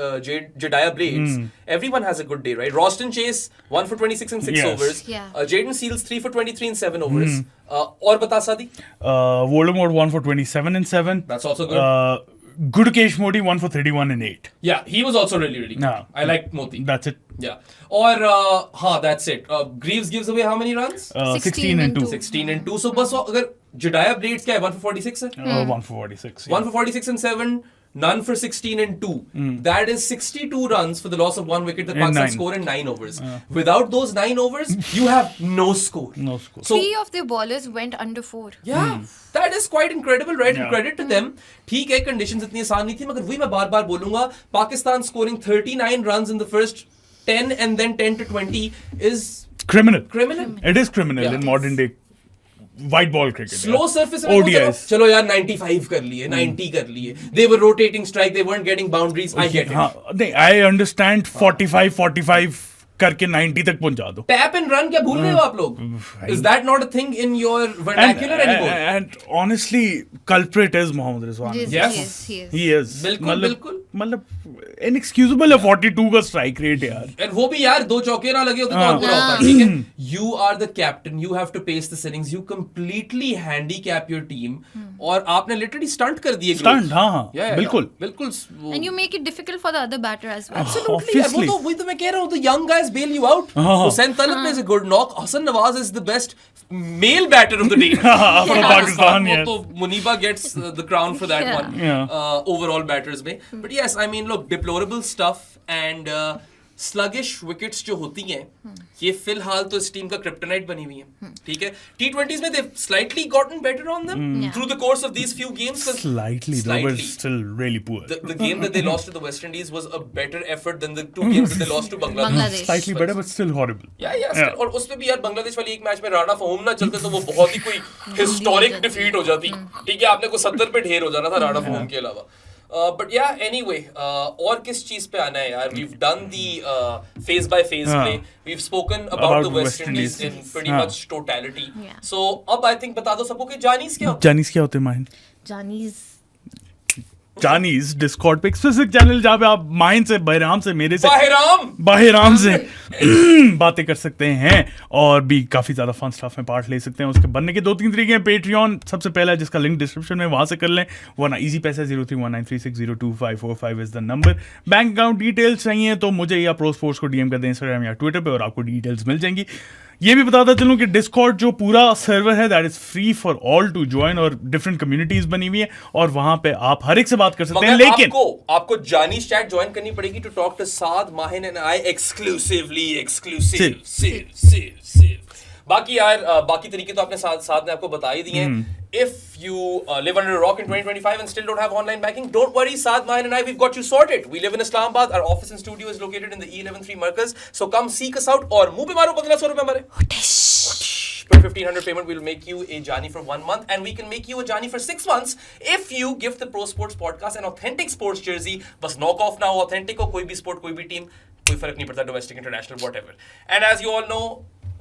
Jediah Blades, everyone has a good day, right? Roston Chase 1 for 26 in 6 Yes. overs. Yeah. Jaden Seals 3 for 23 in 7 overs. और बता सादी. Voldemort 1 for 27 in 7. That's also good. Gurukesh Modi 1 for 31 in 8. Yeah, he was also really good. Yeah. I like Moti. That's it. Yeah. Or, that's it. Greaves gives away how many runs? 16 and 2. 16 and 2. So, बस अगर Jediah Blades क्या है? 1 for 46 है? 1 for 46. 1 for 46 and 7, none for 16 and 2. That is 62 runs for the loss of 1 wicket that In Pakistan 9. score in 9 overs. Without those 9 overs, you have no score. No score. So, 3 of their bowlers went under 4. yeah, that is quite incredible, right? Yeah. And credit to them. ठीक है, conditions इतनी आसान नहीं थी, मगर वही मैं बार-बार बोलूंगा, Pakistan scoring 39 runs in the first 10 and then 10 to 20 is Criminal. criminal. It is criminal Yeah. in modern day white ball cricket. Slow yeah. Surface में ODIs. चलो यार 95 कर लिए, 90 कर लिए. They were rotating strike, they weren't getting boundaries. I get it. हाँ, नहीं, I understand 45 करके 90 तक पहुंचा दो. Tap and run क्या भूल गए हो आप लोग? Is that not a thing in your vernacular anymore? And honestly, culprit is Mohammad Rizwan. Yes. He is. He is. बिल्कुल, बिल्कुल. मतलब inexcusable है 42 का strike rate यार. And वो भी यार 2 चौके ना लगे होते तो और बुरा होता. ठीक है? You are the captain. You have to pace the innings. You completely handicap your team. और आपने literally stunt कर दिए. Stunt, हाँ, Yeah, बिल्कुल. बिल्कुल. And you make it difficult for the other batter as well. Absolutely. यार, वो तो वही तो मैं कह रहा हूँ, the young guys bail you out. Hussain Talab plays a good knock. Hassan Nawaz is the best male batter of the day. For Pakistan, वो yes. तो Muniba gets the crown for that Yeah. one. Yeah. Overall batters में. But yes, I mean, look, deplorable stuff and sluggish wickets जो होती हैं, ये फिलहाल तो इस टीम का kryptonite बनी हुई है. ठीक है? T20s में they've slightly gotten better on them through the course of these few games. Slightly, though, but still really poor. The game that they lost to the West Indies was a better effort than the 2 games that they lost to Bangladesh. Bangladesh. Slightly better, but still horrible. Yeah, still. और उसमें भी यार बांग्लादेश वाली एक match में राणा फहूम ना चलते तो वो बहुत ही कोई हिस्टोरिक डिफीट हो जाती. ठीक है, आपने को 70 पे ढेर हो जाना था राणा फहूम के अलावा. But yeah, anyway, और किस चीज पे आना है यार? We've done the phase by phase play. We've spoken about the West Indies in pretty much totality. Yeah. So अब I think बता दो सबको कि जानीज क्या होता है? जानीज क्या होते हैं माहिन? Johnny's. जानीज डिस्कॉर्ड पे एक स्पेसिफिक चैनल जहाँ पे आप माहिन से, बहराम से, मेरे से, बाहिराम से बातें कर सकते हैं और भी काफी ज्यादा फन स्टफ में पार्ट ले सकते हैं. उसके बनने के 2-3 तरीके हैं. पेट्रियन सबसे पहला है जिसका लिंक डिस्क्रिप्शन में, वहां से कर लें, वरना इजी पैसा 031936025545 is the number. Bank account details चाहिए तो मुझे या प्रो स्पोर्ट्स को डीएम कर दें इंस्टाग्राम या ट्विटर पे और आपको डिटेल्स मिल जाएंगी. ये भी बताता चलूं कि डिस्कॉर्ड जो पूरा सर्वर है that is free for all to join और डिफरेंट कम्युनिटीज बनी हुई है और वहां पे आप हर एक से बात कर सकते हैं. लेकिन आपको जानीज चैट ज्वाइन करनी पड़ेगी to talk to Saad, Mahin and I exclusively. बाकी यार बाकी तरीके तो आपने साथ ने आपको बता ही दिए हैं. If you live under a rock in 2025 and still don't have online banking, don't worry. Saad, Mahin and I, we've got you sorted. We live in Islamabad. Our office and studio is located in the E113 Markaz. So come seek us out. और मुंह पे मारो 1500 रुपए हमारे. Per 1500 payment, we'll make you a Jani for 1 month, and we can make you a Jani for 6 months if you give the Pro Sports Podcast an authentic sports jersey. बस knock off ना हो, authentic हो, कोई भी sport, कोई भी team, कोई फर्क नहीं पड़ता, domestic, international, whatever. And as you all know,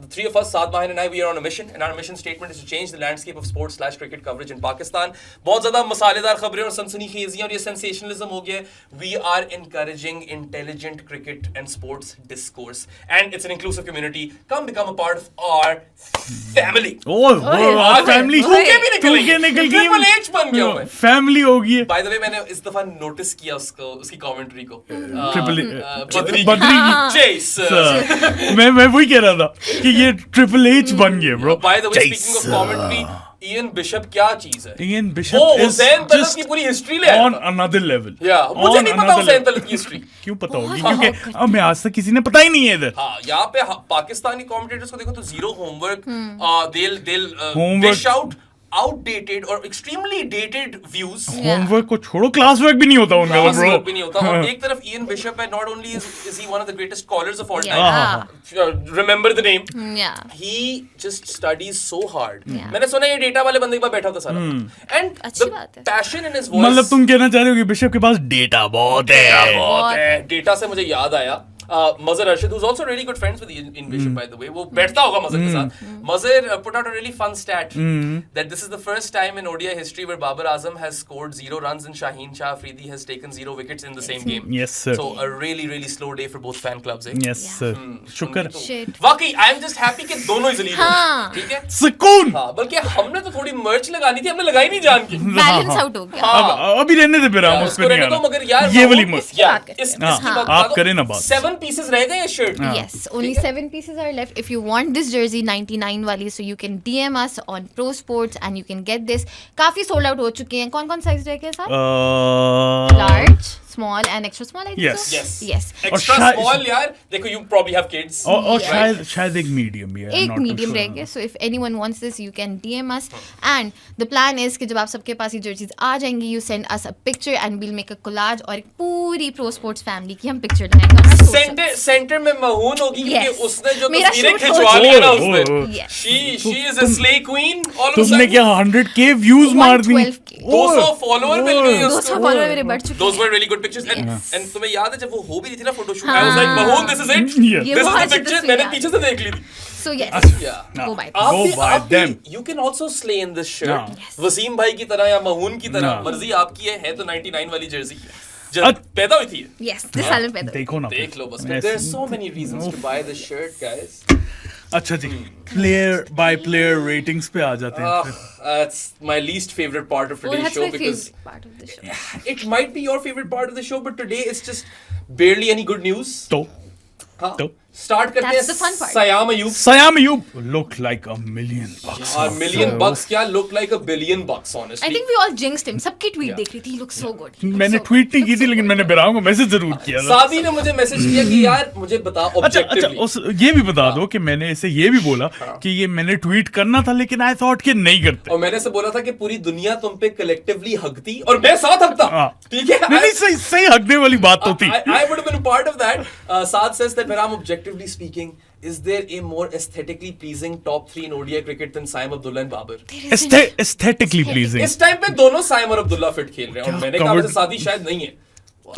the three of us, Saad Mahin and I, we are on a mission, and our mission statement is to change the landscape of sports/cricket coverage in Pakistan. बहुत ज़्यादा मसालेदार खबरें और सनसनीखेज़ियाँ और ये sensationalism हो गया है. We are encouraging intelligent cricket and sports discourse, and it's an inclusive community. Come become a part of our family. Family के निकल गई. Triple H बन गया मैं. फैमिली होगी. By the way, मैंने इस दफा नोटिस किया उसकी कमेंट्री को. बद्री Chase. मैं वही कह रहा था कि ये ट्रिपल एच बन गया bro. By the way, speaking of commentary, Ian Bishop क्या चीज है? Ian Bishop is Hussain Talat just की पूरी हिस्ट्री ले on another level. मुझे नहीं पता हुसैन तलत की हिस्ट्री. क्यों पता होगी? क्योंकि हमें आज तक किसी ने पता ही नहीं है इधर. हाँ, यहाँ पे पाकिस्तानी कमेंटेटर्स को देखो तो zero homework. They'll Homework. dish out outdated or extremely dated views. Homework को छोड़ो, क्लास वर्क भी नहीं होता उनका Class ब्रो. work भी नहीं होता. और एक तरफ Ian Bishop है, not only is he one of the greatest scholars of all time. Remember the name. Yeah. He just studies so hard. Yeah. मैंने सुना ये डेटा वाले बंदे के पास बैठा होता सारा. And अच्छी the बात है. passion in his voice. मतलब तुम कहना चाह रहे हो कि बिशप के पास डेटा बहुत है. बहुत है. डेटा से मुझे याद आया. Mazhar Arshid, who's also really good friends with Ian Bishop, by the way. वो बैठता होगा Mazhar के साथ. Mazhar put out a really fun stat that this is the first time in ODI history where Babar Azam has scored 0 runs and Shaheen Shah Afridi has taken 0 wickets in the same game. Yes sir. So a really really slow day for both fan clubs. Yes sir. शुक्र. Shit. वाकई I am just happy कि दोनों ही जलील हाँ. ठीक है. सुकून. हाँ, बल्कि हमने तो थोड़ी मर्च लगानी थी, हमने लगाई नहीं जान के. Balance out हो गया. हाँ. अभी रहने दे फिर हम उस उसको पे रहने नहीं दो, मगर यार आना. ये वाली मत. इसकी बात आप करें ना बात. 7 pieces रह गए ये shirt. Yes, only 7 pieces are left. If you want this jersey 99 वाली, so you can DM us on Pro Sports and you can get this. काफी sold out हो चुके हैं. कौन-कौन size रह गए साहब? Large, small and extra small, I think Yes. so. Yes. Yes. Extra शायद- small यार. देखो you probably have kids. और शायद एक मीडियम भी है. एक मीडियम रह गया. So if anyone wants this, you can DM us. And the plan is कि जब आप सबके पास ये jerseys आ जाएंगी, you send us a picture and we'll make a collage और एक पूरी Pro Sports family की हम picture लगाएंगे. और हम social- सेंटर में महून होगी क्योंकि Yes. उसने जो मेरा तस्वीरें shoot खिंचवा हो लिया ना चुका है. उसने. Yes. She is a slay queen. All of a तुमने sudden, क्या 100k व्यूज मार दी. 112K. 200 फॉलोअर मिल गए 200 follower मेरे बढ़ चुके Those हैं. were really good pictures. And तुम्हें याद है जब वो हो भी रही थी ना फोटोशूट, I हाँ. was like, Mahon, this is it. Yeah. ये This is बहुत the अच्छी picture. तस्वीर मैंने है. पीछे से देख ली थी. So yes, Yeah. go by. Go by them. You can also slay in this shirt. हाँ. Yes. वसीम भाई की तरह या महून की तरह, हाँ. मर्जी आपकी है तो 99 वाली जर्सी जब पैदा हुई थी. Yes, this साल में पैदा हुआ. देखो ना. देख लो बस. Yes. There are so many reasons to buy this shirt, guys. अच्छा जी. प्लेयर बाय प्लेयर रेटिंग्स पे आ जाते हैं. That's my least favorite part of Oh, today's that's show my because favorite part of the show. it might be your favorite part of the show, but today it's just barely any good news. तो हाँ. तो Start करते That's the हैं fun part. Sayam Ayub. Sayam Ayub look like $1 million. A million bucks क्या look like $1 billion honestly. I think we all jinxed him. सबकी tweet देख रही थी. He looks so good. He looks मैंने so tweet नहीं good. की थी लेकिन मैंने बिराम को मैसेज जरूर किया था. सादी ने मुझे मैसेज किया कि यार मुझे बताओ अच्छा objectively. ये भी बता दो कि मैंने इसे ये भी बोला कि ये मैंने ट्वीट करना था लेकिन आई थॉट कि नहीं करते. और मैंने से बोला था कि पूरी दुनिया तुम पे कलेक्टिवली हकती और मैं साथ हकता. हाँ. ठीक है. नहीं सही हकने वाली बात तो थी. I would have been a part of that. Saad says that when I'm objectively speaking, is there a more aesthetically pleasing top 3 in ODI cricket than Saim Abdullah and Babar? Aesthetically pleasing. इस time पे दोनों साइम और Abdullah fit खेल रहे हैं और क्या मैंने कहा covered- वैसे शादी शायद नहीं है.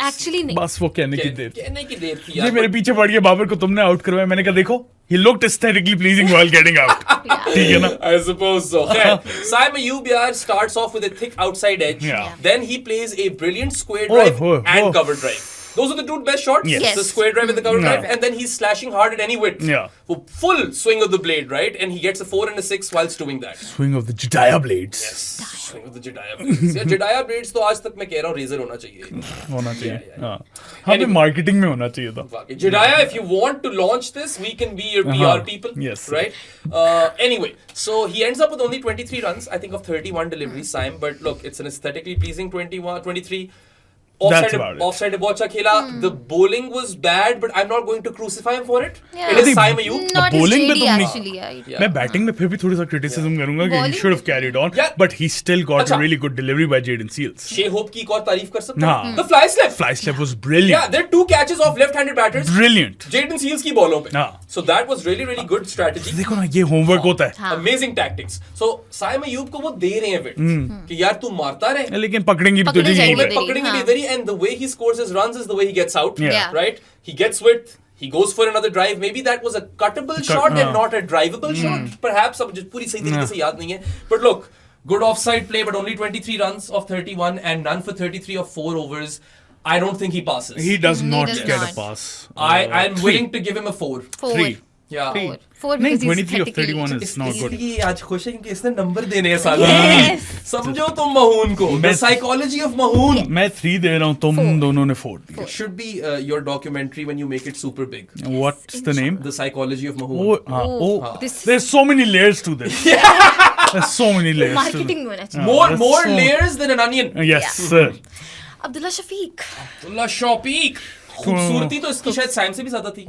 Actually नहीं. बस वो कहने की देर. कहने की देर थी ये यार. मेरे पीछे पड़ गया बाबर को तुमने आउट करवाया. मैंने कहा देखो he looked aesthetically pleasing while getting out. ठीक है ना. I suppose so. Saim Ayub yaar starts off with a thick outside edge. Yeah. Then he plays a brilliant square drive and cover drive. Those are the two best shots. Yes. The square drive and the cover Yeah. drive, and then he's slashing hard at any width. Yeah. Full swing of the blade, right? And he gets a 4 and a 6 whilst doing that. Swing of the Jediah blades. Swing of the Jediah blades. Yeah, Jediah blades तो आज तक मैं कह रहा हूँ razor होना चाहिए. होना चाहिए. Yeah. हाँ. हाँ पे मार्केटिंग में होना चाहिए था. Jediah, if you want to launch this, we can be your PR people. Yes. Right? Anyway, so he ends up with only 23 runs, I think of 31 deliveries, Saim. But look, it's an aesthetically pleasing 23. That's about it. Offside बहुत अच्छा खेला. The bowling was bad, but I'm not going to crucify him for it. Yeah. It is Saim Ayub. Not his bowling में JD तुम नहीं- actually. Yeah. Yeah. मैं batting में फिर भी थोड़ी सा क्रिटिसिज्म करूंगा कि he Bowling? should have carried on, Yeah. but he still got अच्छा. a really good delivery by Jaden Seals. Shea Hope की एक और तारीफ कर सकते हाँ. हैं. The fly slip. Fly slip was Yeah, brilliant. there are 2 catches of left-handed batters. Brilliant. Jaden Seals की बॉलों पे. हाँ. So that was really really good strategy. देखो ना ये होमवर्क होता है. हाँ. Amazing tactics. So Saim Ayub को वो दे रहे हैं विट कि यार तू मारता रहे. लेकिन पकड़ेंगे भी पकड़े तुझे यहीं जाएंगे पे. इधर ही, पकड़ेंगे हाँ. भी इधर ही, and the way he scores his runs is the way he gets out. Yeah. Yeah. Right? He gets width, He goes for another drive. Maybe that was a cuttable shot and not a drivable shot. Perhaps अब मुझे पूरी सही तरीके से याद नहीं है. But look, good offside play, but only 23 runs of 31 and none for 33 of 4 overs. I don't think he passes. He does not does get not. a pass. I'm willing to give him a 4. 4. 3. Yeah. 4 नहीं, because he's 23 of technically 31 is not good. इसलिए आज खुश है क्योंकि इसने number देने हैं साला. Yes. समझो तुम महून को. The psychology of महून. मैं 3 दे रहा हूँ, तुम 4. दोनों ने 4 दिया. Should be your documentary when you make it super big. What's the name? The psychology of mahun. This- There's so many layers to this. There's so many layers to Marketing में होना चाहिए. More that's so- layers than an onion. this. Yes, sir. Abdullah Shafiq. Abdullah शौकीक. खूबसूरती तो इसकी शायद साइम से भी ज्यादा थी.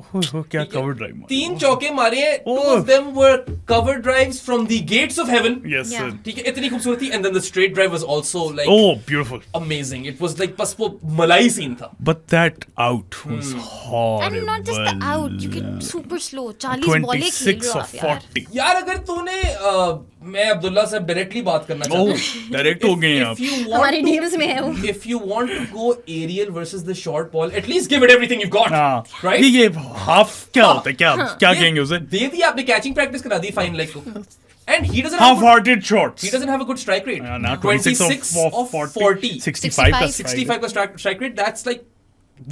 क्या cover drive मारा. 3 चौके मारे. 2 of them were cover drives from the gates of heaven. Yes, Yeah. sir. ठीक है, इतनी खूबसूरती. And then the straight drive was also like Oh, beautiful. amazing. It was like बस वो मलाई सीन था. But that out was horrible. And not just the out, you get super slow. 40 बॉलें खेल 26 रहे हो of आप यार. 40. यार अगर तूने मैं अब्दुल्ला से डायरेक्टली बात करना चाहता Oh, हूँ. direct हो गए If आप. you want हमारी to- डील्स में है वो. If you want to go aerial versus the short ball, at least give it everything you've got. हाँ. Right? ये half क्या होता है, क्या कहेंगे उसे? दे दी आपने कैचिंग प्रैक्टिस करा दी फाइन लेग को. And he doesn't have Half-hearted shots. he doesn't have a good strike rate. Now 26 of 40. 65 का 65 का strike rate, that's like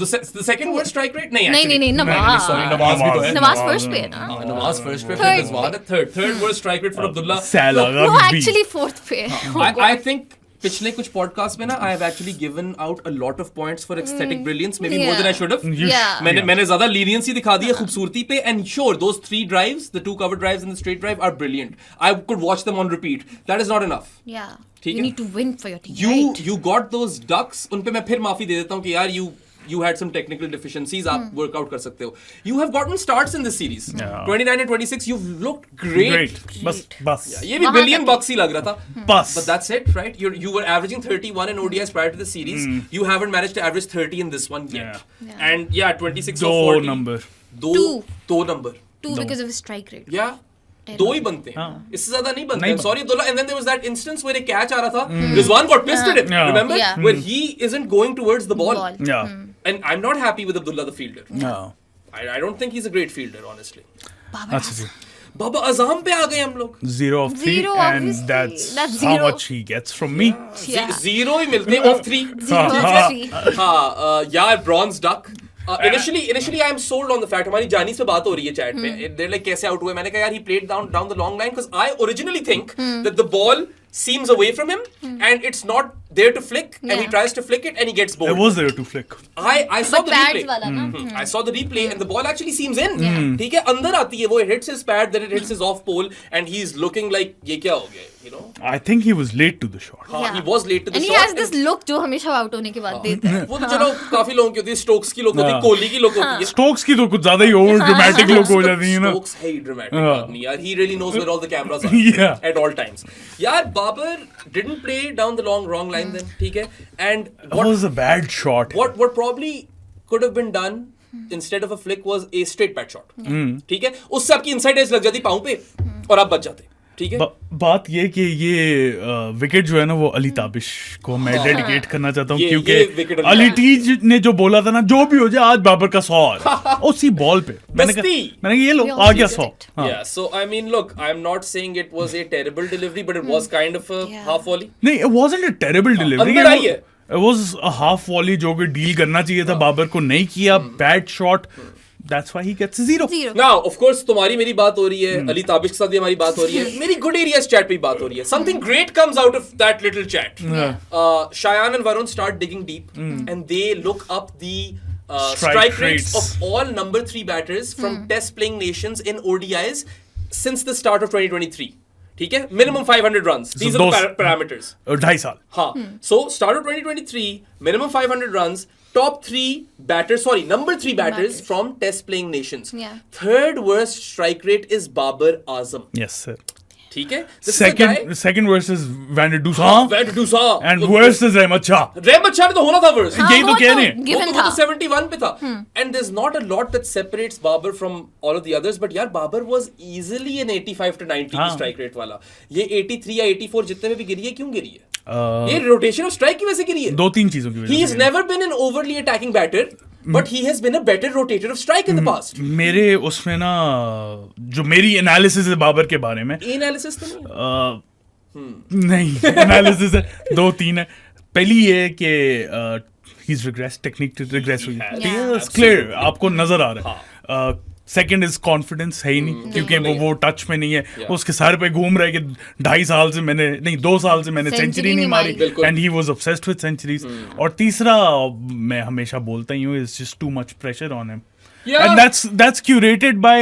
the second worst strike rate. नहीं, नहीं, actually. नहीं, नवाज. Sorry, नवाज भी तो है. नवाज first पे है ना. नवाज first पे, Third फिर रिजवान है third worst strike rate for Abdullah. Salah No, का B. actually 4th पे है. I think पिछले कुछ पॉडकास्ट में ना I have actually given out a lot of points for aesthetic brilliance, maybe more than I should have. You Yeah. मैंने ज्यादा leniency दिखा दी है खूबसूरती पे. And sure, those 3 drives, the 2 cover drives and the straight drive are brilliant. I could watch them on repeat. That is not enough. Yeah. ठीक You है? need to win for your team. right? You got those ducks. उन पे मैं फिर माफी दे देता हूँ कि यार you had some technical deficiencies. आप workout कर सकते हो. You have gotten starts in this series. Yeah. 29 and 26, you've looked great. Great. बस. ये भी वहाँ billion तक- bucks ही लग रहा था. बस. But that's it, right? You were averaging 31 in ODIs prior to the series. You haven't managed to average 30 in this one yet. Yeah. And yeah, 26 दो or 40. number. दो number. 2 because of his strike rate. Yeah. दो ही बनते हैं. इससे ज्यादा नहीं बनते. I'm sorry, Abdullah. And then there was that instance where एक catch आ रहा था. Rizwan got pissed at him. Yeah. Remember? Yeah. Where he isn't going towards the ball. Yeah. And I'm not happy with Abdullah the fielder. No. I don't think he's a great fielder, honestly. अच्छा जी. Baba Azam पे आ गए हम लोग. 0 of 3 Zero, and obviously. that's That's how zero. much he gets from me. Yeah. 0 ही मिलते हैं of 3. 0 of 3. हाँ, यार bronze duck. Initially I am sold on the fact हमारी जानी से बात हो रही है chat में. They're like कैसे out हुए? मैंने कहा यार he played down the long line because I originally think that the ball seems away from him and it's not there to flick and he Yeah. tries to flick it and he gets I bowled. was there to flick. I saw But the pads replay. वाला ना. I saw the replay and the ball actually seems in. ठीक है, अंदर आती है वो, it hits his pad, then it hits his off pole and he's looking like ये क्या हो गया, you know? I think he was late to the shot. हाँ, Yeah. he was late to the And he shot. has this look जो हमेशा out होने के बाद देता है. वो तो चलो काफी लोगों की होती है, स्टोक्स की लोग होती है, हाँ. कोहली की लोग होती है. Stokes की तो कुछ ज्यादा ही ओवर ड्रामेटिक लोग हो जाती है ना. Stokes है ही dramatic हाँ. आदमी यार. He really knows where all the cameras are Yeah. at all times. यार Babar didn't play down the wrong line then, ठीक है? And That was a bad shot. what probably could have been done instead of a flick was a straight pat shot. ठीक है? उससे आपकी inside edge लग जाती पाँव पे और आप बच जाते. ठीक है? बात ये कि ये विकेट जो है ना वो अली ताबिश को मैं डेडिकेट करना चाहता हूँ ये क्योंकि wicket अली टीज ने जो बोला था ना जो भी हो जाए आज बाबर का 100 आ रहा है उसी बॉल पे मैंने बस्ती. कहा ये लो We आ गया all 100. did it. हाँ. Yeah, so I mean, look, I'm not saying it was a terrible delivery, but it was kind of a Yeah. half volley. नहीं it wasn't a terrible delivery. अंदर आई है. It was a half volley जो कि deal करना चाहिए था बाबर को नहीं किया. Bad shot. That's why he gets 0. 0. Now, of course, तुम्हारी मेरी बात हो रही है, अली ताबिश के साथ भी हमारी बात हो रही है, मेरी good areas chat पे भी बात हो रही है. Something great comes out of that little chat. Shayan and Varun start digging deep, and they look up the strike rates of all number 3 batters from Test playing nations in ODIs since the start of 2023. ठीक है? Minimum 500 runs. These are the parameters. 2.5 साल. हाँ. So start of 2023, minimum 500 runs. Top 3 batters, number 3 batters from Test playing nations. Yeah. Third worst strike rate is Babar Azam. Yes sir. ठीक है? This is a guy. Second versus Van der Dusan. Van der Dusan. And worst is Ahmed Shah. Ahmed Shah ने तो होना था worst. यही तो वो कह रहे हैं. given वो था. तो 71 पे था. And there's not a lot that separates Babar from all of the others, but यार Babar was easily an 85 to 90 की strike rate वाला. ये 83 या 84 जितने में भी गिरी है, क्यों गिरी है? ये रोटेशन ऑफ स्ट्राइक की वजह से गिरी है. 2-3 चीजों की वजह He से has never been an overly attacking batter, but he has been a better rotator of strike in the past. मेरे उसमें ना जो मेरी एनालिसिस है बाबर के बारे में एनालिसिस तो नहीं. नहीं एनालिसिस है 2-3 है. पहली ये है कि he is regress, technique regress हुई है, ठीक है, क्लियर आपको नजर आ रहा है. सेकंड इज कॉन्फिडेंस है ही नहीं क्योंकि वो टच में नहीं है. उसके सर पे घूम रहा है कि 2.5 साल से मैंने नहीं 2 साल से मैंने सेंचुरी नहीं मारी and he was obsessed with centuries. और तीसरा मैं हमेशा बोलता ही हूँ is just too much pressure on him and that's curated by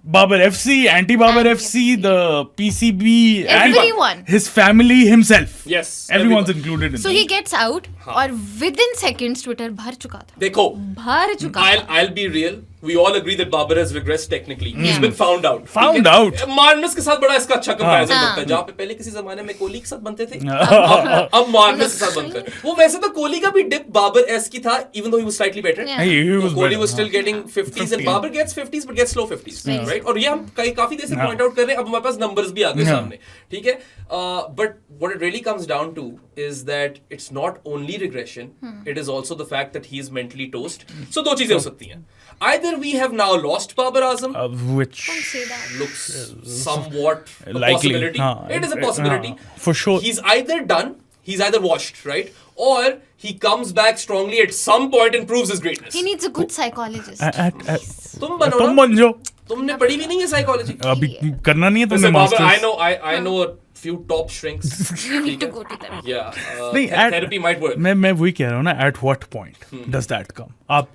Babar FC, anti-Babar FC, the PCB, Everyone. and his family himself. Yes, Everyone's everyone. included in So that. he gets out और within seconds Twitter भर चुका था. देखो, भर चुका था. I'll be real. We all agree that Babar has regressed technically. He's been found out. Found out. Marnus के साथ बड़ा इसका अच्छा कंपैरिजन हाँ. लगता है. जहाँ पे पहले किसी जमाने में कोहली के साथ बनते थे, अब मार्नस के साथ बनते हैं. वो वैसे तो कोहली का भी डिप बाबर एस की था, even though he was slightly better. Yeah. Hey, he was Kohli better. was still getting 50s and Babar gets 50s but gets slow 50s, Right. right? और ये हम काफी देर से हाँ. पॉइंट आउट कर रहे हैं. अब हमारे पास नंबर्स भी आ गए हाँ. सामने, ठीक है. But what it really comes down to is that it's not only regression, it is also the fact that he is mentally toast. So दो चीजें हो सकती हैं. Either we have now lost Babar Azam, Which Don't say that. looks somewhat a likely. possibility. हाँ, It is a possibility. for sure. He's either done, he's either washed, right? Or he comes back strongly at some point and proves his greatness. He needs a good psychologist. तुम बनो तुम ना. बन जाओ. तुमने पढ़ी भी नहीं है साइकोलॉजी. अभी करना नहीं है तुमने Listen, Babar, masters. I know a few top shrinks. You need to go to them. Yeah, नहीं, therapy might work. मैं वही कह रहा हूँ ना, at what point does that come? आप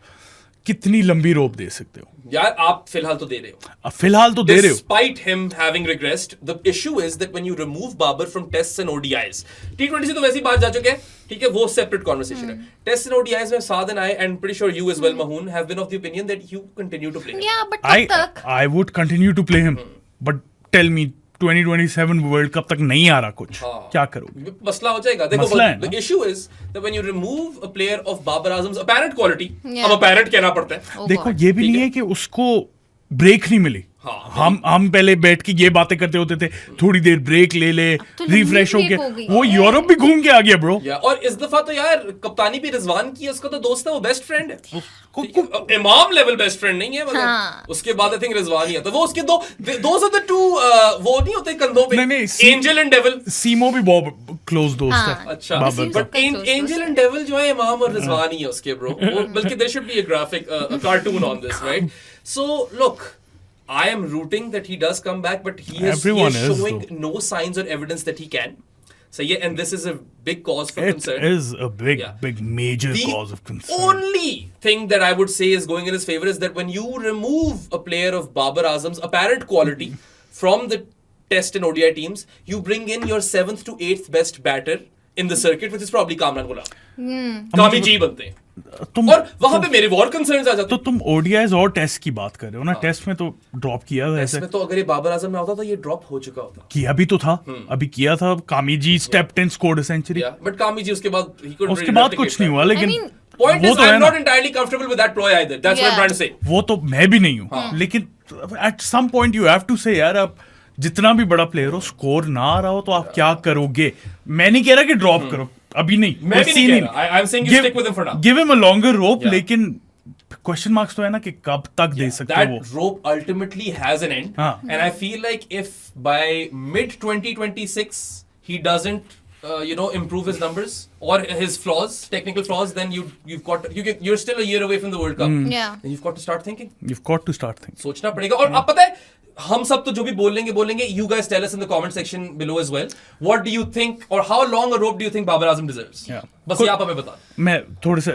कितनी लंबी रोप दे सकते हो? यार आप फिलहाल तो दे रहे हो. अब फिलहाल तो दे रहे हो. Despite him having regressed, the issue is that when you remove Babar from tests and ODIs, T20 से तो वैसी बात जा चुके हैं, ठीक है, वो separate conversation है. Tests and ODIs में Saad and I, and pretty sure you as well, Mahoon, have been of the opinion that you continue to play. Yeah, but कब तक? I would continue to play him, but tell me 2027 world cup तक नहीं आ रहा कुछ, क्या करोगे? मसला हो जाएगा. देखो, मसला है the ना? issue is that when you remove a player of Babar Azam's apparent quality, Yeah. अब apparent कहना पड़ता है. Oh देखो God. ये भी ठीक नहीं है? है कि उसको ब्रेक नहीं मिली. हाँ, हम पहले बैठ के ये बातें करते होते थे, थोड़ी देर ब्रेक ले ले, तो लंबी रिफ्रेश break होके हो गई. वो यूरोप भी घूम के आ गया ब्रो. या और इस दफा तो यार कप्तानी भी रिजवान की है, उसका तो दोस्त है, वो बेस्ट फ्रेंड है. ठीक है? इमाम लेवल बेस्ट फ्रेंड नहीं है, मगर हाँ. उसके बाद आई थिंक रिजवान ही है. तो वो उसके दोस आर द टू, वो नहीं होते कंधों पे, नहीं, एंजल एंड डेविल. सीमो भी बहुत क्लोज दोस्त हाँ. है. अच्छा, बाबर का. बट एंजल एंड डेविल जो है इमाम और रिजवान ही है उसके ब्रो. बल्कि there should be a graphic, a cartoon on this, right? So look, I am rooting that he does come back, but he is showing no signs or evidence that he can. So yeah, and this is a big cause for concern. It is a big, Yeah. big major The cause of concern. only thing that I would say is going in his favor is that when you remove a player of Babar Azam's apparent quality from the test and ODI teams, you bring in your 7th to 8th best batter in the circuit, which is probably Kamran Ghulam. कामी जी बनते हैं. तुम और वहां पे मेरे और concerns आ जाते तो हैं. तुम ओडीआईज और टेस्ट की बात कर रहे हो ना. टेस्ट में तो ड्रॉप किया था, ऐसे इसमें तो अगर ये बाबर आजम में होता तो ये ड्रॉप हो चुका होता. किया भी तो था. अभी किया था. Kami G stepped in, scored a century. But Kami G उसके बाद he couldn't उसके really बाद replicate कुछ नहीं that. हुआ, लेकिन I mean, Point वो is, तो है I'm ना. not entirely comfortable with that ploy either. That's what I'm Yeah. trying to say. वो तो मैं भी नहीं हूँ, लेकिन at some point you have to say यार, आप जितना भी बड़ा प्लेयर हो, स्कोर ना आ रहा हो तो आप क्या करोगे? मैं नहीं कह रहा कि ड्रॉप करो, अभी नहीं. मैं भी नहीं कह रहा. I'm saying you stick with him for now. Give him a longer rope, Yeah. लेकिन क्वेश्चन मार्क्स तो है ना कि कब तक दे सकते हो That वो. rope ultimately has an end. हाँ. And I feel like if by mid 2026 he doesn't improve his numbers or his flaws, technical flaws, then you're still a year away from the World Cup. Yeah. And you've got to start thinking. You've got to start thinking. सोचना पड़ेगा. और अब पता है, हम सब तो जो भी बोलेंगे, you guys tell us in the comment section below as well. What do you think, or how long a rope do you think Babar Azam deserves? Yeah. बस ये आप हमें बता. मैं थोड़े से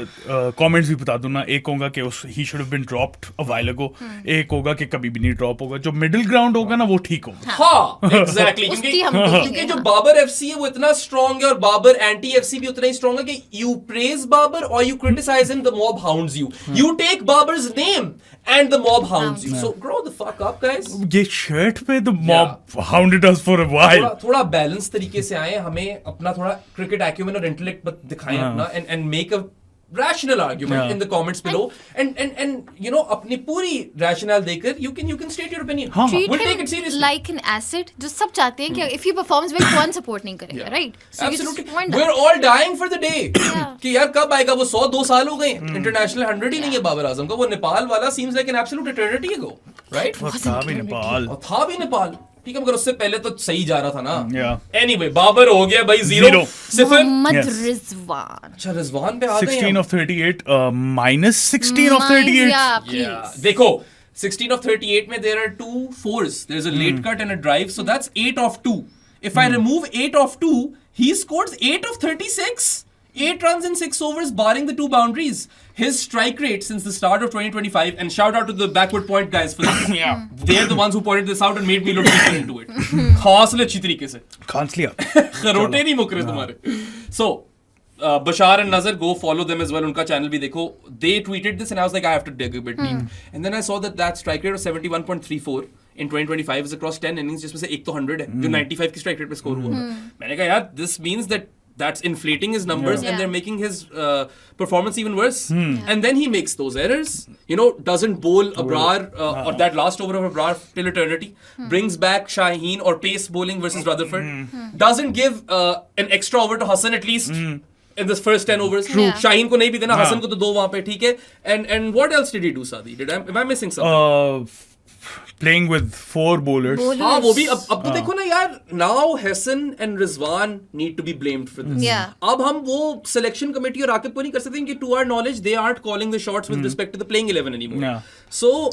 कमेंट्स भी बता दूं ना. एक होगा कि he should have been dropped a while ago. एक होगा कि कभी भी नहीं ड्रॉप होगा. जो मिडिल ग्राउंड होगा ना, वो ठीक होगा. हाँ, एग्जैक्टली. उसकी हम क्योंकि देखेंगे, जो हाँ. बाबर एफसी है वो इतना स्ट्रॉन्ग है, और बाबर एंटी एफसी भी उतना ही स्ट्रॉन्ग है कि यू प्रेज बाबर और you criticise him, the mob hounds you. You take Babar's name and the mob hounds you. So grow the fuck up guys. ये शर्ट पे the mob hounded us for a while. थोड़ा balance तरीके से आए, हमें अपना थोड़ा क्रिकेट एक्यूमेन और इंटेलेक्ट दिखाएं अपना, and make a rational argument in the comments below, and you know अपनी पूरी rationale देकर you can state your opinion. Treat We'll take him it seriously. like an asset. जो सब चाहते हैं कि if he performs well, कौन support नहीं करेगा, right? So you Absolutely. just want We're that. all dying for the day. कि यार कब आएगा वो 100-2 साल हो गए. International 100 ही नहीं है बाबर आजम का. वो नेपाल वाला seems like an absolute eternity ago, right? था भी नेपाल. और था भी नेपाल. ठीक है, मगर उससे पहले तो सही जा रहा था ना. Yeah. Anyway, बाबर हो गया भाई 0. सिफर. मोहम्मद Yes. रिजवान. अच्छा रिजवान पे आ गए 16 हम. of 38, minus 16 of 38. Yeah, Yeah. please. देखो 16 of 38 में there are 2 fours. There's a late cut and a drive, so that's 8 of 2. If I remove 8 of 2, he scores 8 of 36. 8 runs in 6 overs, barring the 2 boundaries. His strike rate since the start of 2025, and shout out to the backward point guys for this. Yeah. They're the ones who pointed this out and made me look deeper into it. खास ले अच्छी तरीके से. खांस लिया. खरोटे नहीं मुक रहे तुम्हारे. So, Bashar and Nazar, go follow them as well. उनका channel भी देखो. They tweeted this and I was like, I have to dig a bit deep. And then I saw that strike rate of 71.34 in 2025 is across 10 innings, जिसमें से एक तो 100 है, जो 95 की strike rate पे score हुआ. मैंने कहा यार, this means that that's inflating his numbers and they're making his performance even worse. And then he makes those errors, you know, doesn't bowl Abrar or that last over of Abrar till eternity, brings back Shaheen or pace bowling versus Rutherford, doesn't give an extra over to Hassan at least. In this first 10 overs. True. Shahin को नहीं भी देना, Hassan को तो 2 वहाँ पे, ठीक है. And what else did he do, Sadi? Am I missing something? Playing with 4 bowlers. हाँ वो भी अब तो देखो ना यार, now Hassan and Rizwan need to be blamed for this. Yeah. अब हम वो selection committee और आकिब को नहीं कर सकते कि to our knowledge they aren't calling the shots with respect to the playing 11 anymore. Yeah. So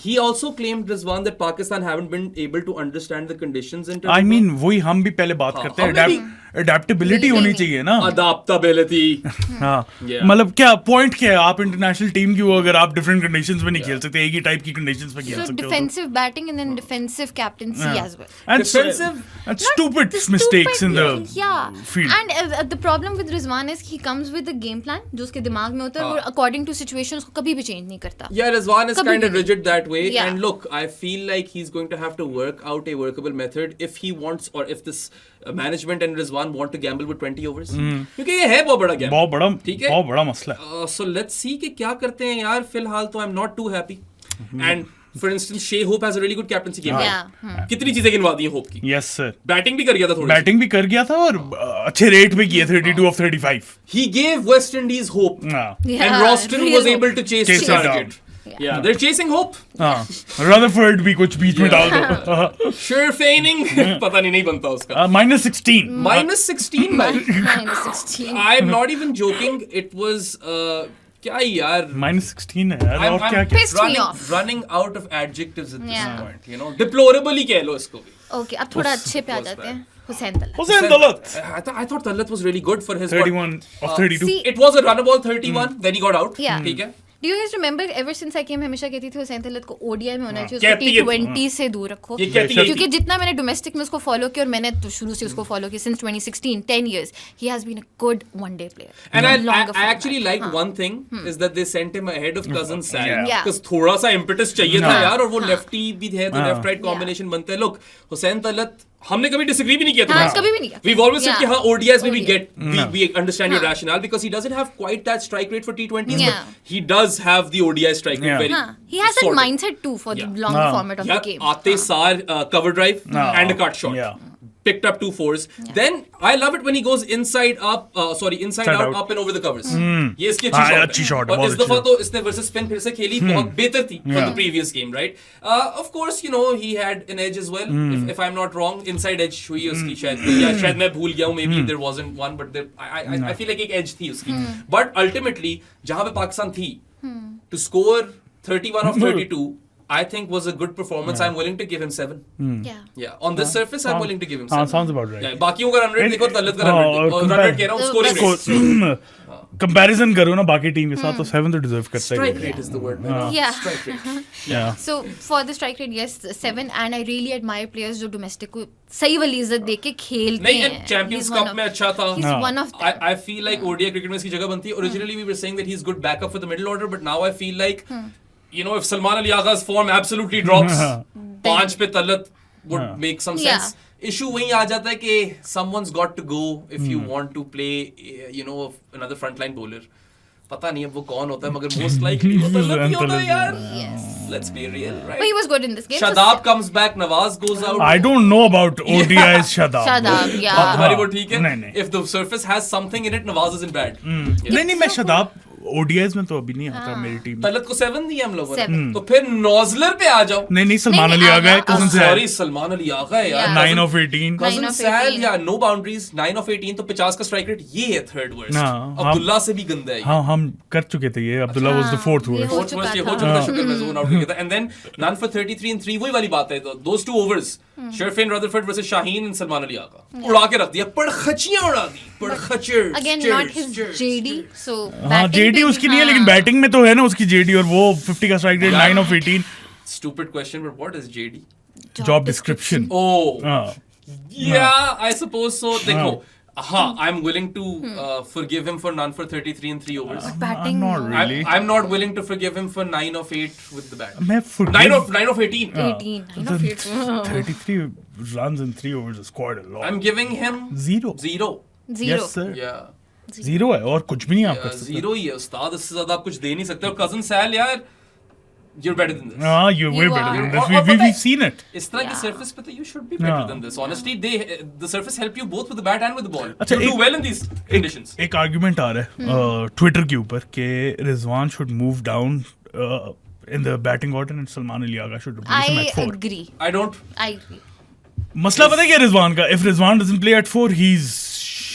he also claimed, Rizwan, that Pakistan haven't been able to understand the conditions in terms I of mean वही हम भी पहले बात करते हैं. हमने Adaptability होनी चाहिए ना. adaptability. हाँ. Yeah. मतलब क्या पॉइंट क्या है, आप इंटरनेशनल टीम की हो अगर आप डिफरेंट कंडीशंस में नहीं खेल सकते, एक ही टाइप की कंडीशंस में खेल So सकते हो. defensive batting and then defensive captaincy as well. And Defensive- and Not stupid the mistakes stupid, in the yeah. field. And the problem with Rizwan is he comes with a game plan जो उसके दिमाग में होता है और according to situation उसको कभी भी change नहीं करता. Yeah, Rizwan is Kabhi kind of bhi. rigid that way. Yeah. And look, I feel like he's going to have to work out a workable method if he wants, or if this management and Rizwan want to gamble with 20 overs. क्योंकि ये है बहुत बड़ा gamble. ठीक है? बहुत बड़ा मसला है. So let's see कि क्या करते हैं यार. फिलहाल तो I'm not too happy. And for instance, Shea Hope has a really good captaincy game. Yeah. कितनी चीजें गिनवा दी हैं Hope की. Yes sir. बैटिंग भी कर गया था थोड़ी. बैटिंग भी कर गया था और अच्छे रेट पे किए 32 of 35. He gave West Indies hope. हाँ. Yeah, And Roston real was hope. able to chase Chase the it target. down. Yeah, they're chasing hope. हाँ. Rutherford भी कुछ बीच में डाल दो. Sure feigning. पता नहीं बनता उसका. -16. Minus 16 भाई. -16. I'm not even joking. It was क्या यार. -16 है यार. और क्या क्या. pissed me off. running out of adjectives at this Yeah. point. You know, deplorable ही कह लो इसको भी. Okay, अब थोड़ा अच्छे पे आ जाते हैं. Hussain Talal. Hussain Dalat. I thought Talat was really good for his 31 of 32. See, It was a run ball 31. Then he got out. Yeah. ठीक है. Do you guys remember ever since I came हमेशा कहती थी हुसैन तलत को ODI में होना चाहिए, कहती उसको है। T20 से दूर रखो. ये कहती है। क्योंकि जितना मैंने डोमेस्टिक में उसको फॉलो किया और मैंने तो शुरू से उसको फॉलो किया since 2016, 10 years, he has been a good one-day player. And Longer I actually format. like one thing is that they sent him ahead of Cousin Sam. Yeah. Because थोड़ा सा impetus चाहिए था हाँ. यार, और वो lefty भी है, तो left right combination बनते हैं. Look, हुसैन तलत हमने कभी disagree भी नहीं किया हाँ, था. कभी भी नहीं किया. We've always said कि हाँ ODIs में we ODI. get we understand your rationale because he doesn't have quite that strike rate for T20s, Yeah. but he does have the ODI strike rate Yeah. very. हाँ, he has that sort of. mindset too for the Yeah. longer हाँ. format of the Yeah, game. आते सार cover drive and a cut shot. Yeah. Picked up 2 fours. Then I love it when he goes inside up, inside out, up and over the covers. ये इसकी हाँ, अच्छी अच्छी shot shot है. है, और इस बहुत दफा अच्छी तो इसने versus spin फिर से खेली बहुत बेहतर थी for the previous game, right? Of course, you know he had an edge as well. If I'm not wrong, inside edge हुई उसकी शायद, या शायद मैं भूल गया हूँ. Maybe there wasn't one, but I feel like एक edge थी उसकी. But ultimately, जहाँ पे पाकिस्तान थी, to score 31 of 32. I think was a good performance. I'm willing to give him 7. Yeah. Yeah, on this surface, I'm willing to give him 7. sounds about right. Yeah, बाकियों का run rate देखो, तलत का run rate देखो, और run rate कह रहा हूँ, scoring rate. Comparison करो ना बाकी टीम के साथ तो 7 तो डिजर्व करता Strike है. rate is the word, man. Yeah. Strike rate. Yeah. So for the strike rate, yes, 7, and I really admire players जो domestic को सही वाली इज्जत दे के खेलते नहीं, हैं. Champions He's one Cup of- में अच्छा था. He's one of them. I feel like ODI cricket में इसकी जगह बनती है. Originally we were saying that he's good backup for the middle order, but now I feel like, you know, if Salman Ali Agha's form absolutely drops, 5 पे Talat would make some Yeah. sense. Issue वहीं आ जाता है कि someone's got to go if you want to play, you know, another frontline bowler. पता नहीं अब वो कौन होता है, मगर मोस्ट लाइकली वो तलत ही होता है यार. Yes. Let's be real, But right? he was good in this game. so Shadab comes back, Nawaz goes out. I don't know about ODI's Shadab. Shadab, बात yeah. तुम्हारी वो ठीक है. नहीं. If the surface has something in it, Nawaz isn't bad. नहीं मैं Shadab ODIs में तो अभी नहीं आता मेरी टीम में. तलत को 7 दिया हम लोगों ने. 7. तो फिर नॉजलर पे आ जाओ. नहीं सलमान नहीं, अली आ गए. आगा, कजन सॉरी सलमान अली आ गए यार. Yeah. 9 of 18. 9 9 of सैल 18. या नो बाउंड्रीज 9 ऑफ 18 तो 50 का स्ट्राइक रेट ये है थर्ड वर्स्ट. हाँ, अब्दुल्ला से भी गंदा है. हाँ हम कर चुके थे ये. अब्दुल्ला वाज द फोर्थ ये वर्स्ट. हो फोर्थ वर्स्ट ये हो चुका चुका था. शुक्र मैं जोन आउट हो गया था. And then none for 33 and 3 वही वाली बात है. Those two overs Sherfane Rutherford versus Shaheen and Salman Ali Agha उड़ा के रख दिया. पड़खचियां उड़ा दी. पड़खचर. Again, not his JD. So हाँ batting जेडी पे- उसकी नहीं है हाँ. लेकिन बैटिंग में तो है ना उसकी जेडी. और वो 50 का strike rate 9 of 18. Stupid question, but what is JD? Job description. Oh, yeah, I suppose so. देखो, हाँ, I'm willing to forgive him for none for 33 and 3 overs. Batting. Not really. I'm not willing to forgive him for 9 of 8 with the bat. मैं 9 of 18. 18. I know it. 33 runs in 3 overs is quite a lot. I'm giving him Zero. 0. Zero. Yes sir. Yeah. Zero है और कुछ भी नहीं आप कर सकते. 0 ही है उस्ताद. इससे ज्यादा आप कुछ दे नहीं सकते. और कजन सैल यार, you're better than this. हाँ you're way You better are. than और this. पता है, We've seen it. इस तरह की Yeah. surface पे तो you should be better हाँ. than this. Honestly, the surface help you both with the bat and with the ball. अच्छा, You do एक- well in these conditions. एक आर्गुमेंट आ रहा है ट्विटर के ऊपर कि Rizwan should move down in the batting order and Salman Ali Agha should replace him I at 4. agree. I don't. I agree. मसला पता है क्या रिजवान का? If Rizwan doesn't play at 4 he is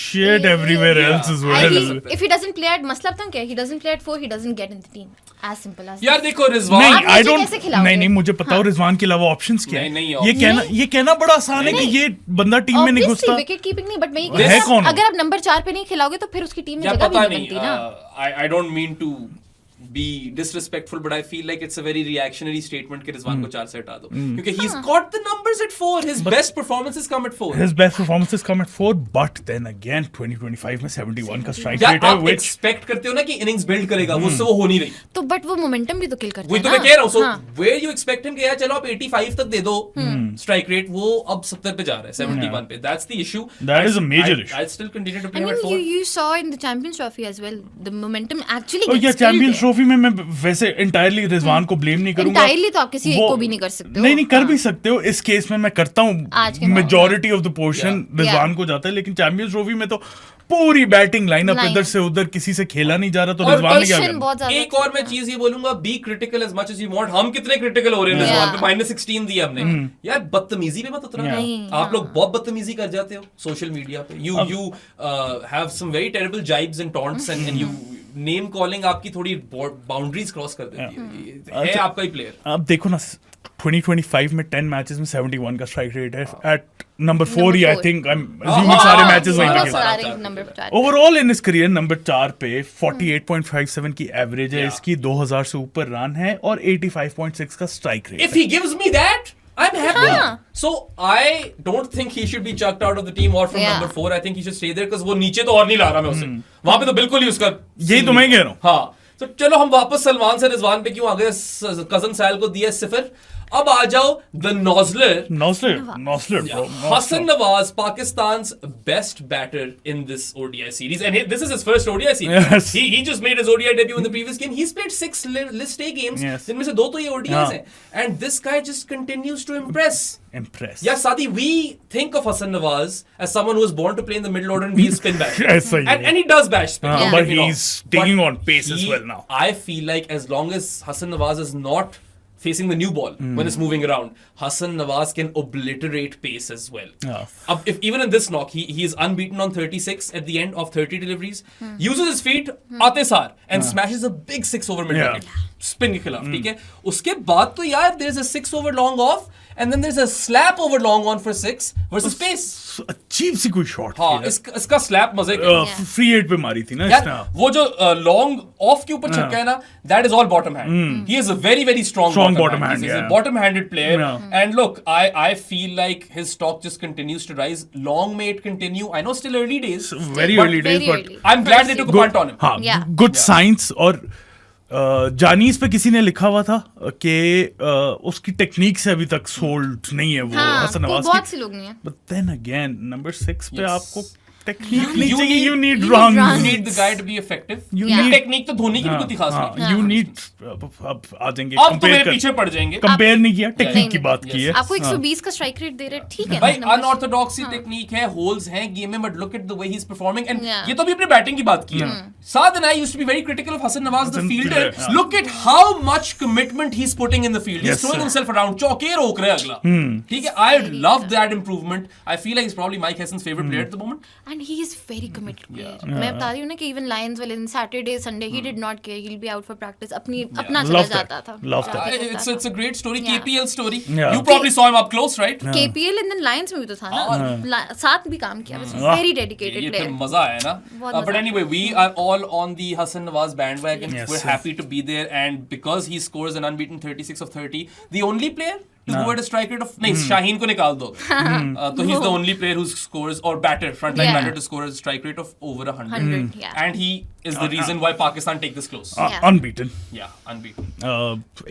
shit everywhere Yeah. else as I well. mean, if he doesn't play at मतलब तो क्या? He doesn't play at 4. He doesn't get in the team. As simple as. यार देखो रिजवान. नहीं आप आई नीचे don't कैसे खिलाओगे? नहीं मुझे पता हो रिजवान के अलावा ऑप्शंस क्या नहीं, नहीं, है. ये कहना बड़ा आसान है कि ये बंदा टीम में नहीं घुसता. विकेट कीपिंग नहीं, बट मैं ये है कह रही हूँ, कौन? अगर आप नंबर 4 पे नहीं खिलाओगे तो फिर उसकी टीम में या जगह भी पता नहीं नहीं. बनती ना. I don't mean to be disrespectful, but I feel like it's a very reactionary statement कि रिजवान को 4 से हटा दो. क्योंकि he's got the numbers at 4. His best performances come at 4. His best performances come at 4, but then again 2025 में 71 का strike या rate है आप which एक्सपेक्ट करते हो ना कि इनिंग्स बिल्ड करेगा, वो उससे वो हो नहीं रही. तो बट वो मोमेंटम भी तो किल करता वही है तो ना. मैं कह रहा हूँ. सो हाँ. वेयर यू एक्सपेक्ट हिम कि यार चलो आप 85 तक दे दो स्ट्राइक रेट, वो अब 70 पे जा रहा है 71 पे. That's the issue. That is a major issue. I still continue to I play him mean, at 4. you saw in the Champions Trophy as well. The momentum actually. और gets या killed champions there. Trophy में मैं वैसे entirely Rizwan को blame नहीं करूंगा. Entirely तो आप किसी एक वो- को भी नहीं कर सकते हो. नहीं कर हाँ. भी सकते हो. इस केस में मैं करता आज के हूँ. बाद, majority of the portion Yeah. Rizwan को जाता है, लेकिन चैंपियंस ट्रॉफी में तो पूरी बैटिंग लाइनअप Line. इधर से उधर किसी से खेला नहीं जा रहा, तो और रिजवान ने क्या Position करना? बहुत ज्यादा. एक और मैं चीज ये बोलूंगा, be critical as much as you want. हम कितने क्रिटिकल हो रहे हैं रिजवान पे? -16 दिया हमने. यार बदतमीजी पे मत उतरा. नहीं, आप हाँ. लोग बहुत बदतमीजी कर जाते हो सोशल मीडिया पे. You have some very terrible jibes and taunts and you name calling आपकी थोड़ी बाउंड्रीज क्रॉस कर देती है. है अच्छा. आपका ही प्लेयर. अब देखो ना 2025 में 10 मैचेस में 71 का स्ट्राइक रेट है एट नंबर 4 ही. I four. Think I am हाँ, अज्यूमिंग सारे मैचेस वहीं हाँ, पे हाँ. खेले. सारे नंबर 4. ओवरऑल इन इस करियर नंबर 4 पे 48.57 की एवरेज है इसकी, 2000 से ऊपर रन है और 85.6 का strike rate If he gives me that, I'm happy. हाँ. So I don't think he should be chucked out of the team or from Yeah. number 4. I think he should stay there because वो नीचे तो और नहीं ला रहा मैं उसे. वहां पे तो बिल्कुल ही उसका. यही तो मैं कह रहा हूँ. हाँ. तो चलो हम वापस सलमान से रिजवान पे क्यों आ गए? कजन सैल को दिया 0. अब आ जाओ the नॉजलर. Nosler bro. Hassan Nawaz, Pakistan's best batter in this ODI series, and this is his first ODI series. Yes. He just made his ODI debut in the previous game. He's played 6 list A games, Yes. जिनमें से 2 तो ये ODIs हाँ. हैं, and this guy just continues to impress. Impress. Yeah, Sadi, we think of Hassan Nawaz as someone who was born to play in the middle order and be a spin batter. ऐसा ही है. and he does bash spin. हाँ, don't but get me wrong. he's taking But on pace as well now. I feel like as long as Hassan Nawaz is not facing the new ball when it's moving around, Hassan Nawaz can obliterate pace as well. Yeah. If even in this knock, he is unbeaten on 36 at the end of 30 deliveries, uses his feet आते सार and smashes a big 6 over mid wicket. Spin के खिलाफ, ठीक है? उसके बाद तो यार there's a 6 over long off and then there's a slap over long on for 6 versus pace. अजीब सी कोई शॉट हाँ, इसका slap मजे का. फ्री हिट पे मारी थी ना यार इसने. वो जो लॉन्ग ऑफ के ऊपर छक्का है ना, that is all bottom hand. He is a very very strong bottom hand, He's a yeah. bottom handed player. Yeah. And look, I feel like his stock just continues to rise. Long may it continue. I know still early days. Very but early days, very but early. I'm glad they took a punt on him. हाँ, Yeah. Good science. और जानीस पे किसी ने लिखा हुआ था कि उसकी टेक्निक से अभी तक सोल्ड नहीं है वो हाँ, हसन तो नवाज बहुत की. से लोग नहीं है. बट देन अगेन नंबर 6 पे Yes. आपको technique You नहीं चाहिए, need- you need you need runs. runs. You need the guy to be effective. You Yeah. need- technique तो धोनी की भी कोई खास नहीं है। you need अब आ जाएंगे अब तो compare मेरे कर पीछे पड़ जाएंगे। कंपेयर नहीं किया, टेक्निक नहीं, की बात yes. की है। आपको 120 का स्ट्राइक रेट दे रहे हैं, ठीक है भाई numbers- अनऑर्थोडॉक्सी टेक्निक है, होल्स हैं गेम में, but look at the way he is performing and Yeah. ये तो अभी अपने बैटिंग की बात की है। Saad and I used to be very critical of Hasan Nawaz the Hasan fielder. Fielder, look at how much commitment he is putting in the field, he is Yes, throwing sir. Himself around, चौके रोक रहे हैं अगला। ठीक है, I love that improvement. I feel like is probably Mike Hesson's favourite player at the moment. And he is very committed player. मैं बता रही हूँ ना कि even Lions वाले दिन Saturday Sunday he did not care, he'll be out for practice, अपना चला Love that. जाता था। Love that. जाके करता It's a great story, Yeah. KPL story. Yeah. You probably saw him up close, right? था। KPL and then Lions में भी तो था ना, साथ भी काम किया, very dedicated ये player. तो मजा आया ना। बहुत But मजा anyway, we are all on the Hassan Nawaz bandwagon. Yes, We're yes. happy to be there, and because he scores an unbeaten 36 of 30, the only player to go at a strike rate of नहीं शाहीन को निकाल दो। तो he's the only player who scores or batter frontline Yeah. batter to score a strike rate of over 100. 100, yeah. And he is the reason why Pakistan take this close. Yeah. Unbeaten. Yeah, unbeaten.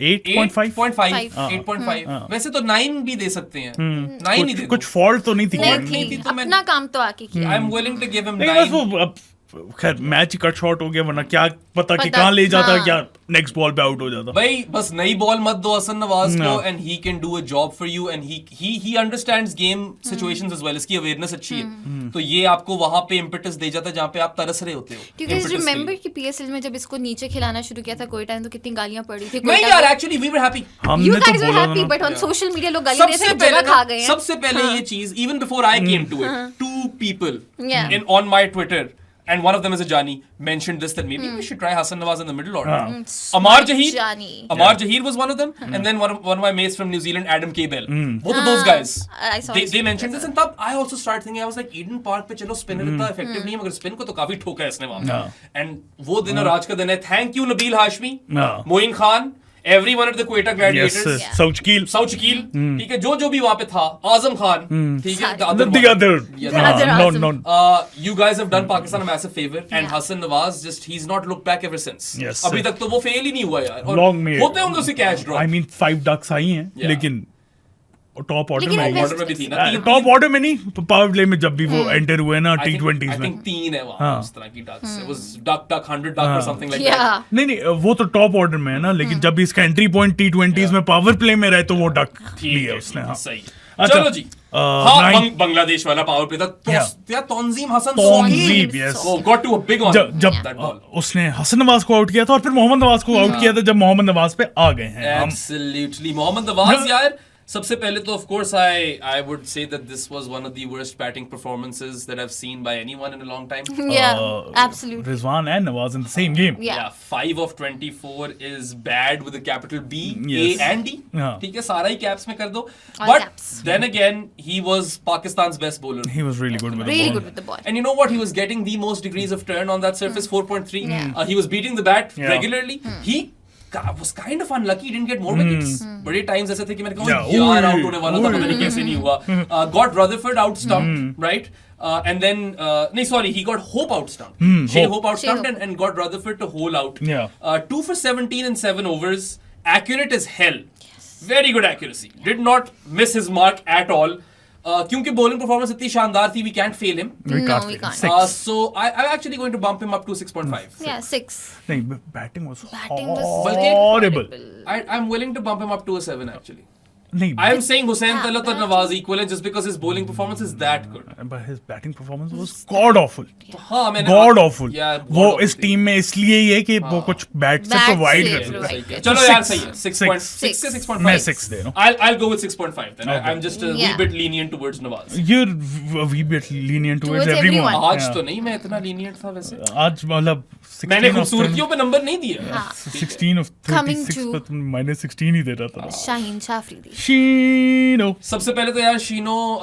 8.5 8.5 8.5 वैसे तो 9 भी दे सकते हैं। 9 ही दे दो। कुछ fault तो नहीं थी नहीं गेम नहीं थी, थी तो मैं- अपना काम तो आके किया। I'm willing to give him नहीं, बस 9. वो अब खैर मैच ही कट शॉट हो गया, वरना क्या पता कि पता- कहाँ ले जाता, हाँ। क्या नेक्स्ट बॉल पे आउट हो जाता। भाई बस नई बॉल मत दो हसन नवाज को, No. And he can do a job for you, and he understands game situations as well, इसकी अवेयरनेस अच्छी है, तो ये आपको वहां पे इम्पेटस दे जाता है जहां पे आप तरस रहे होते हो। क्योंकि impetus के रिमेंबर लिए। कि PSL में जब इसको नीचे खिलाना शुरू किया था कोई टाइम, तो कितनी गालियां पड़ी थी। नहीं यार, एक्चुअली वी वर हैप्पी। हमने You तो guys were बोला happy, था but on social media लोग गाली सबसे देते हैं, पहले जगह खा गए हैं। सबसे पहले ये चीज, even before I came to it, 2 people Yeah. in on my Twitter, and one of them is a Jani, mentioned this, that maybe we should try Hassan Nawaz in the middle order. Amar Jaheer, Jani. Amar Jaheer was one of them, and then one of my mates from New Zealand, Adam K. Bell. Both of those guys. I saw his They tweet mentioned as this, and तब I also started thinking, I was like, Eden Park पे चलो spinner इतना effective नहीं है, मगर spin को तो काफी ठोका है इसने वहाँ पे. And वो दिन और आज का दिन है. Thank you Nabil Hashmi, Moin Khan, everyone at the Quetta yes Gladiators. सौचकील साउथ शकील, ठीक है, जो भी वहाँ पे था, आजम खान, ठीक है, the other the one. other Yeah, The other no Azam. no You guys have done Pakistan a massive favor, and Yeah. Hassan Nawaz he's not looked back ever since. Yes, अभी sir. तक तो वो fail ही नहीं हुआ यार, और Long may होते होंगे उसे catch drop. I mean 5 ducks आई हैं, Yeah. लेकिन टॉप ऑर्डर लेकिन में वो ऑर्डर में भी थी ना, तीन- टॉप ऑर्डर में नहीं, पावर प्ले में जब भी वो एंटर हुए ना I think- T20s I में। think 3 है वहाँ हाँ। उस तरह की ducks. It was duck 100 duck or something like that. Yeah. नहीं नहीं, वो तो टॉप ऑर्डर में है ना, लेकिन जब भी इसका एंट्री पॉइंट T20s में पावर प्ले में रहे तो वो डक ठीक लिया है, उसने। ठीक है, हाँ सही। अच्छा, चलो जी। हाँ, nine- बांग्लादेश वाला पावर प्ले था। Yeah. क्या तंजीम हसन तंजीम, yes. Oh, got to a big one. जब that ball. उसने हसन नवाज को आउट किया था और फिर मोहम्मद नवाज को आउट किया था, जब मोहम्मद नवाज पे आ गए हैं हम। Absolutely. मोहम्मद नवाज यार, सबसे पहले तो of course I would say that this was one of the worst batting performances that I've seen by anyone in a long time. Yeah, absolutely. Rizwan and Nawaz in the same game. Yeah. Yeah, 5 of 24 is bad with a capital B, Yes. A and D. Yeah. ठीक है, सारा ही caps में कर दो. All But caps. then again, he was Pakistan's best bowler. He was really good with the Really ball. good with the ball. And you know what? He was getting the most degrees of turn on that surface, 4.3. Yeah. He was beating the bat Yeah. regularly. He was kind of unlucky. He didn't get more wickets. बड़े times ऐसे थे कि मैंने कहा Yeah. यार Oi. out होने वाला था, पता नहीं कैसे नहीं हुआ. Got Rutherford out stumped, right? And then no, sorry, he got Hope out stumped. Shea Hope out Shea stumped Hope. and got Rutherford to hole out. Yeah. 2 for 17 in 7 overs. Accurate as hell. Very good accuracy. Did not miss his mark at all. क्योंकि bowling performance इतनी शानदार थी, we can't fail him. We No, can't we fail. can't. 6. So I'm actually going to bump him up to 6.5. Yeah, 6. नहीं, batting was Batting was horrible. I'm willing to bump him up to a 7 actually. नहीं, I'm saying Hussain Talat or Nawaz equivalent just because his bowling performance is that good. but his batting performance was god awful. हाँ, मैंने God awful. Yeah, वो god इस awful team में इसलिए ही है कि वो कुछ बैट से Bat प्रोवाइड से कर सकता provide है। कर चलो So यार, six. सही है. 6 से Six. 6.5. मैं 6 दे रहा हूँ। I'll go with 6.5 then. Okay. I'm just a Yeah. wee bit lenient towards Nawaz. You're a wee bit lenient towards Towards everyone. everyone. आज Yeah. तो नहीं, मैं इतना lenient था वैसे. आज मतलब 16 मैंने of खूबसूरतियों पे नंबर नहीं दिया. 16 of Coming 36 to- पर तुम -16 ही दे रहा था। Shaheen Shafridi. Sheeno. सबसे पहले तो यार शीनो,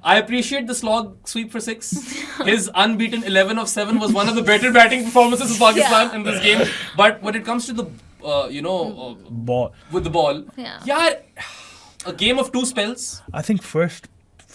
I appreciate the slog sweep for 6. His unbeaten 11 of 7 was one of the better batting performances of Pakistan in this game. But when it comes to the, Ball. with the ball, Yeah. yaar, a game of 2 spells. I think first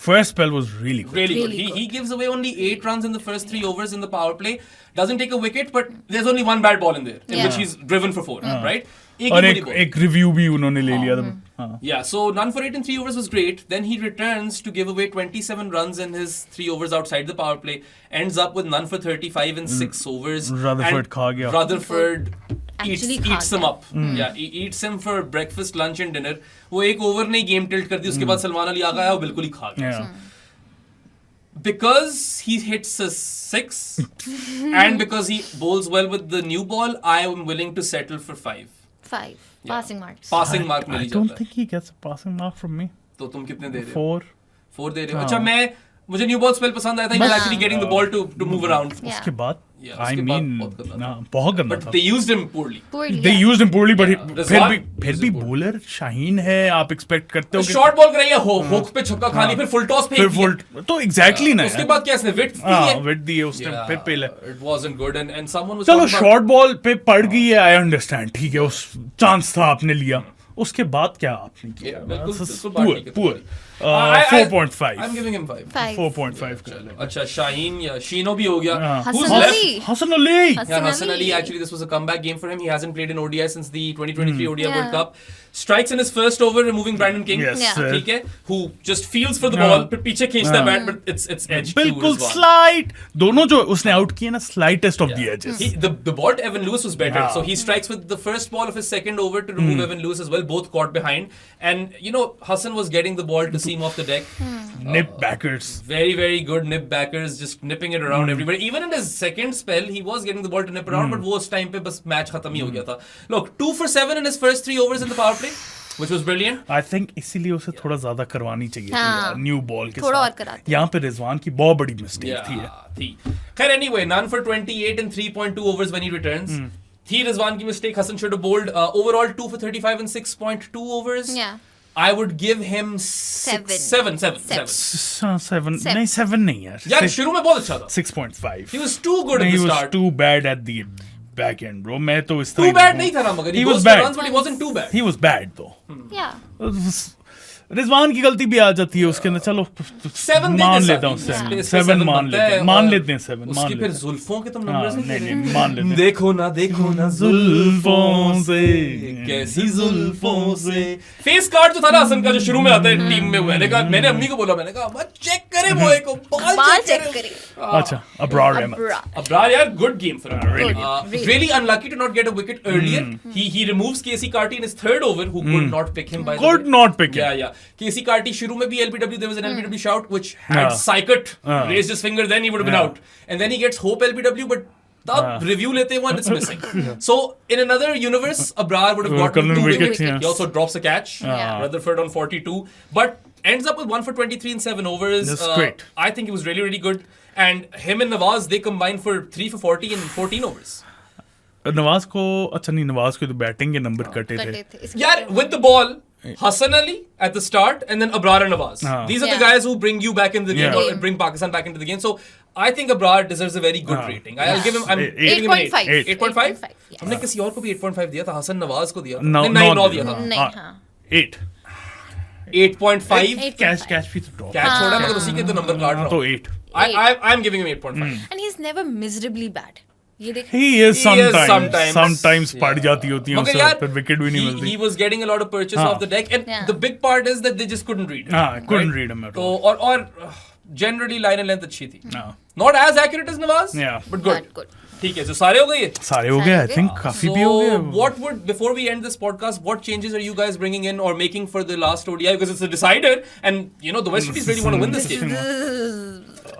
First spell was really good. Really good. Really He gives away only 8 runs in the first 3 overs in the power play. Doesn't take a wicket, but there's only one bad ball in there, in Yeah. which he's driven for 4, right? और ही बुरी ball. एक review भी उन्होंने ले लिया था. हाँ. Yeah, so none for 8 in 3 overs was great. Then he returns to give away 27 runs in his 3 overs outside the power play. Ends up with none for 35 in 6 overs. Rutherford And खा गया. Rutherford Actually eats खा him गया. up. Yeah, he eats him for breakfast, lunch and dinner. वो एक over ने game tilt कर दी, उसके बाद सलमान अली आ गया और बिल्कुल ही खा गया. Yeah. Because he hits a 6 and because he bowls well with the new ball, I am willing to settle for 5. 5 passing marks. Passing mark mill I he don't जाता है. think he gets a passing mark from me. तो तुम कितने दे रहे हो? 4. 4 दे रहे हो. अच्छा, मुझे न्यू बॉल स्पेल पसंद आया था. He was actually getting the ball to move around. Yeah. उसके बाद Yeah, I उसके बाद mean बहुत गंदा था. बहुत गंदा But था. they used him poorly. Poorly, They yeah. used him poorly, but Rizwan फिर used भी him poorly. बॉलर शाहीन है. आप एक्सपेक्ट करते हो कि शॉर्ट बॉल कराइए, हुक पे छक्का खानी, फिर फुल टॉस पे फिर फुल तो एग्जैक्टली ना उसके बाद क्या इसने विड्थ दी हाँ है. विट दी है उसने फिर पहले. It wasn't good and someone was चलो talking about- शॉर्ट बॉल पे पड़ गई है. आई अंडरस्टैंड, ठीक है, उस चांस था आपने लिया. उसके बाद क्या आपने किया? Yeah, बिल्कुल बात ठीक है पुअर. तुम्हारी. 4.5. I'm giving him 5. 5 4.5 कर ले. अच्छा, शाहीन या शीनो भी हो गया. हाँ. Who's Hassan left? Ali. Hassan Ali. Yeah, Hassan Hassan Ali, Ali. actually, this was a comeback game for him. He hasn't played in ODI since the 2023 ODI World Yeah. Cup. Strikes in his first over, removing Brandon King. Yes, Yeah. sir. ठीक है, who just feels for the Yeah. ball, फिर पीछे खींचता है Yeah. Bat, but it's edge to बिल्कुल Rizwan. Slight. दोनों जो उसने आउट किए ना, slightest of the edges. The ball to Evan Lewis was better. Yeah. So he strikes with the first ball of his second over to remove Evan Lewis as well, both caught behind. And Hassan was getting the ball to seam off the deck. Nip backers. Very, very good nip backers, just nipping it around everybody. Even in his second spell, he was getting the ball to nip around, but वो उस time पे बस match खत्म ही हो गया था. Look, 2 for 7 in his first 3 overs in the power play, which was brilliant. I think इसीलिए उसे थोड़ा ज्यादा करवानी चाहिए हाँ. थी न्यू बॉल के थोड़ा और साथ. कराते. यहाँ पे रिजवान की बहुत बड़ी मिस्टेक Yeah, थी. थी. खैर, anyway, none for 28 in 3.2 overs when he returns. थी Rizwan की mistake. Hassan should have bowled overall 2 for 35 in 6.2 overs. Yeah. I would give him 7. Seven. 7 नहीं 7 नहीं यार. यार शुरू में बहुत अच्छा था. 6.5. He was too good at he the was start. too bad at the back end, bro. मैं तो इस Too bad नहीं था ना, मगर he He was goes for bad. runs, but he wasn't too bad. He was bad though. Yeah. Rizwan की गलती भी आ जाती है उसके अंदर. चलो 7 मान लेता हूँ. Yeah. 7 मान लेते हैं. मान लेते हैं 7. मान उसके लेते फिर हैं. जुल्फों के तुम हाँ, नंबर्स नहीं मान लेते हैं. देखो ना जुल्फों से कैसी जुल्फों से. फेस कार्ड जो था ना हसन का, जो शुरू में आता है टीम में, मैंने अम्मी को बोला, मैंने कहा मत चेक करे वो एक बाल चेक करें. अच्छा Abrar Ahmad. Abrar, yeah, good game for him. Really good. Really unlucky to not get a wicket earlier. He removes KC Karti in his third over, who could not pick him by the Could way. not pick him. Yeah. KC Karti शुरू में भी LBW, there was an LBW shout which had Yeah. Saikut Yeah. raised his finger, then he would have been Yeah. out. And then he gets Hope LBW, but तब review लेते हैं one, it's missing. So in another universe, Abrar would have gotten gotten 2 wickets, wickets. yeah. He also drops a catch. Yeah. Rutherford on 42, but ends up with 1 for 23 in 7 overs. That's great. I think it was really, really good. And him and Nawaz, they combined for 3 for 40 in 14 overs. Nawaz को अच्छा नहीं, नवाज को तो batting के number कटे थे. कटे थे. इसके Yeah, बाद- with the ball, Hassan Ali at the start, and then Abrar and Nawaz. These are the Yeah. guys who bring you back into the game, Yeah. or bring Pakistan back into the game. So I think Abrar deserves a very good rating. I'll give him. I'm Eight. giving him an 8. 8.5. 8.5. 8.5, yeah. हमने किसी और को भी 8.5 दिया था. हसन नवाज को दिया था. No, नहीं, not 9 दिया था. नहीं, हाँ. 8. 8.5. 8.5. कैच भी तो ड्रॉप. कैच छोड़ा, मगर उसी के तो नंबर काट रहा तो हूँ. 8. I'm giving him 8.5. And he's never miserably bad. ये देख. He is sometimes. sometimes पड़ Yeah. जाती होती है मगर उसे, यार, फिर विकेट भी नहीं he मिलती. was getting a lot of purchase हाँ. off the deck, and Yeah. the big part is that they just couldn't read. हाँ, couldn't read him at तो all. और generally line and length अच्छी थी. हाँ. Not as accurate as Nawaz, Yeah. but good. But good. ठीक है, so सारे हो गए ये? सारे हो गए. आई थिंक काफी भी हो So गए. what would, before we end this podcast, what changes are you guys bringing in or making for the last ODI, because it's a decider, and the West Indies really want to win this game.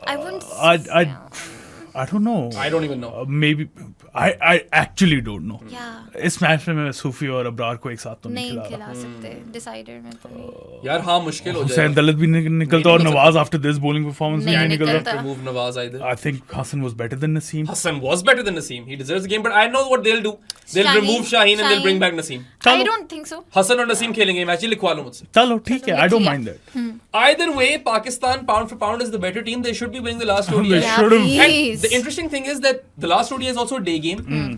I wouldn't. I don't know. I don't even know. Maybe I actually don't know. Yeah. इस match में मैं सूफी और अब्रार को एक साथ तो नहीं नहीं खिला रहा. खिला सकते. Decider में तो नहीं. यार हाँ, मुश्किल हो हुसैन जाएगा. दलत भी निकलता और Nawaz after this bowling performance भी नहीं नहीं निकलता. निकलता. Remove Nawaz either. I think Hassan was better than Naseem. Hassan was better than Naseem. He deserves the game, but I know what they'll do. They'll Shaheen. remove Shaheen and they'll bring Shaheen. back Naseem. I don't think so. Hassan और Naseem खेलेंगे match, ये लिखवा लो मुझसे. चलो ठीक है. I don't mind that. Either way, Pakistan pound for pound is the better team. They should be winning the last ODI. They Yeah, should've- And please. the interesting thing is that the last ODI is also a day game.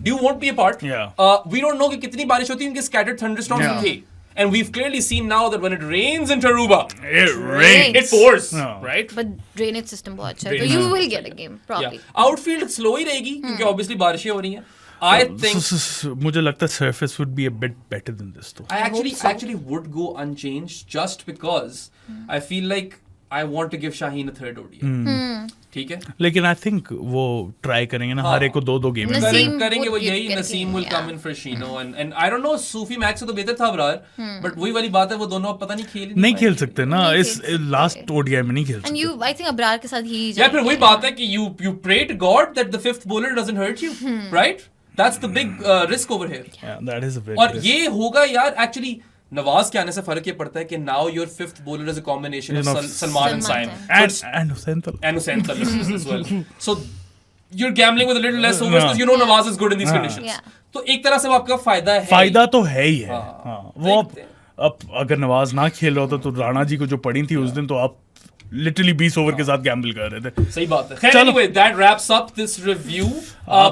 You won't be a part. Yeah. We don't know कि कितनी बारिश होती है, उनके scattered thunderstorms Yeah. थे. And we've clearly seen now that when it rains in Tarouba, It rains. it pours, No. right? But drainage system बहुत अच्छा है, तो Drainage you system will get a game probably. Yeah. Outfield slow ही रहेगी क्योंकि obviously बारिशें हो रही हैं. I think मुझे लगता है surface would be a bit better than this though. I actually would go unchanged just because I feel like I want to give Shaheen a third ODI. ठीक है? लेकिन I think वो try करेंगे ना हर एक को 2 गेम में. Naseem करेंगे would वो give यही करके, Naseem will yeah. come in for Sheeno and I don't know Sufi match से तो बेहतर था अबरार but वही वाली बात है वो दोनों अब पता नहीं खेल नहीं खेल सकते ना नहीं इस खेल सकते। लास्ट ODI में नहीं खेल And सकते. you, I think अबरार के साथ ही या फिर वही बात है कि you pray to God that the fifth bowler doesn't hurt you right that's the big risk over here Yeah, that is a bit. और ये होगा यार एक्चुअली नवाज के आने से फर्क ये पड़ता है कि now your fifth bowler is a combination of Salman and Saim and Hussain Talal. and Hussain Talal as well. So you're gambling with a little less overs because you know Nawaz is good in these conditions. Yeah. तो एक तरह से वो आपका फायदा है. फायदा तो है ही है. हाँ. वो देखते हैं. अब अगर नवाज ना खेल रहा होता तो राणा जी को जो पड़ी थी उस दिन तो आप लिटरली 20 ओवर के साथ गैम्बल कर रहे थे. सही बात है. खैर चलो. anyway, that wraps up this review.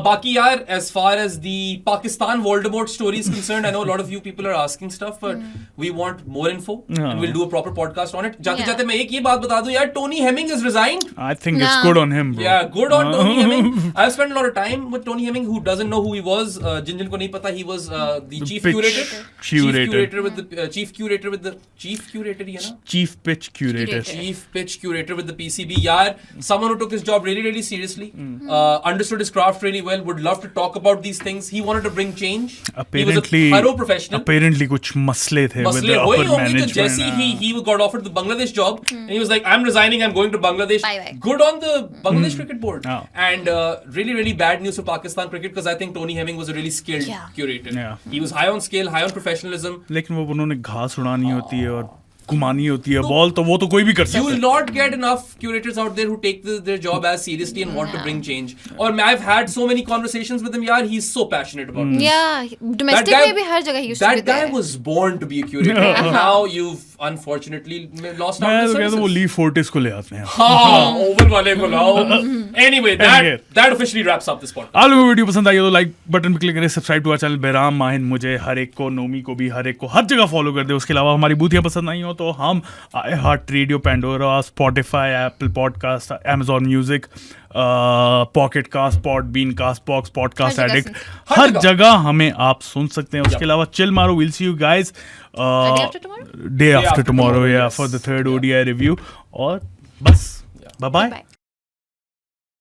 बाकी यार, as far as the Pakistan Voldemort story is concerned, I know a lot of you people are asking stuff, but we want more info and we'll do a proper podcast on it. जाते जाते मैं एक ये बात बता दूं यार, Tony Hemming is resigned. I think it's Nah. good on him, bro. Yeah, good on Tony Hemming. I've spent a lot of time with Tony Hemming, who doesn't know who he was. जिन को नहीं पता, he was the chief pitch curator. curator. with the chief curator, you know? Chief pitch curator. Chief pitch curator with the PCB. Yaar, someone who took his job really, really seriously, understood his craft really well, would love to talk about these things. He wanted to bring change. Apparently, he was a thorough professional. Apparently कुछ मसले थे with मसले the हुए upper होंगे तो management. जैसे he got offered the Bangladesh job and he was like, I'm resigning, I'm going to Bangladesh. Bye-bye. Good on the Bangladesh cricket board. Oh. And really, really bad news for Pakistan cricket because I think Tony Hemming was a really skilled Yeah. curator. Yeah. He was high on skill, high on professionalism. लेकिन वो उन्होंने घास उड़ानी होती है और घुमानी होती है ball तो वो तो कोई भी कर You सकता will है. not get enough curators out there who take their job as seriously and want to bring change. Or I've had so many conversations with him. Yaar, he's so passionate about this. Yeah, domestic guy- में भी हर जगह he used to be That guy there. was born to be a curator. And now you've unfortunately lost out मैं on तो the कहता हूँ वो services. ली Fortis को ले आते हैं. हाँ, ओवल वाले को लाओ. Anyway, Anyway. that officially wraps up this podcast. आप लोगों को वीडियो पसंद आई हो तो लाइक बटन पे क्लिक करें, सब्सक्राइब टू आवर चैनल बेराम माहिन, मुझे हर एक को, नोमी को भी, हर एक को हर जगह फॉलो कर दे. उसके अलावा हमारी बूथियाँ पसंद आई हो तो हम Heart Radio, Pandora, Spotify, Apple podcast, Amazon Music, Pocket cast, Podbean, Castbox, podcast हर जगह एडिक्ट, हर हर जगह. जगह हमें आप सुन सकते हैं. उसके अलावा चिल मारो, will see you guys Day after tomorrow? Day after after tomorrow tomorrow, या yes. For the third ODI review. और बस बाय बाय. Bye.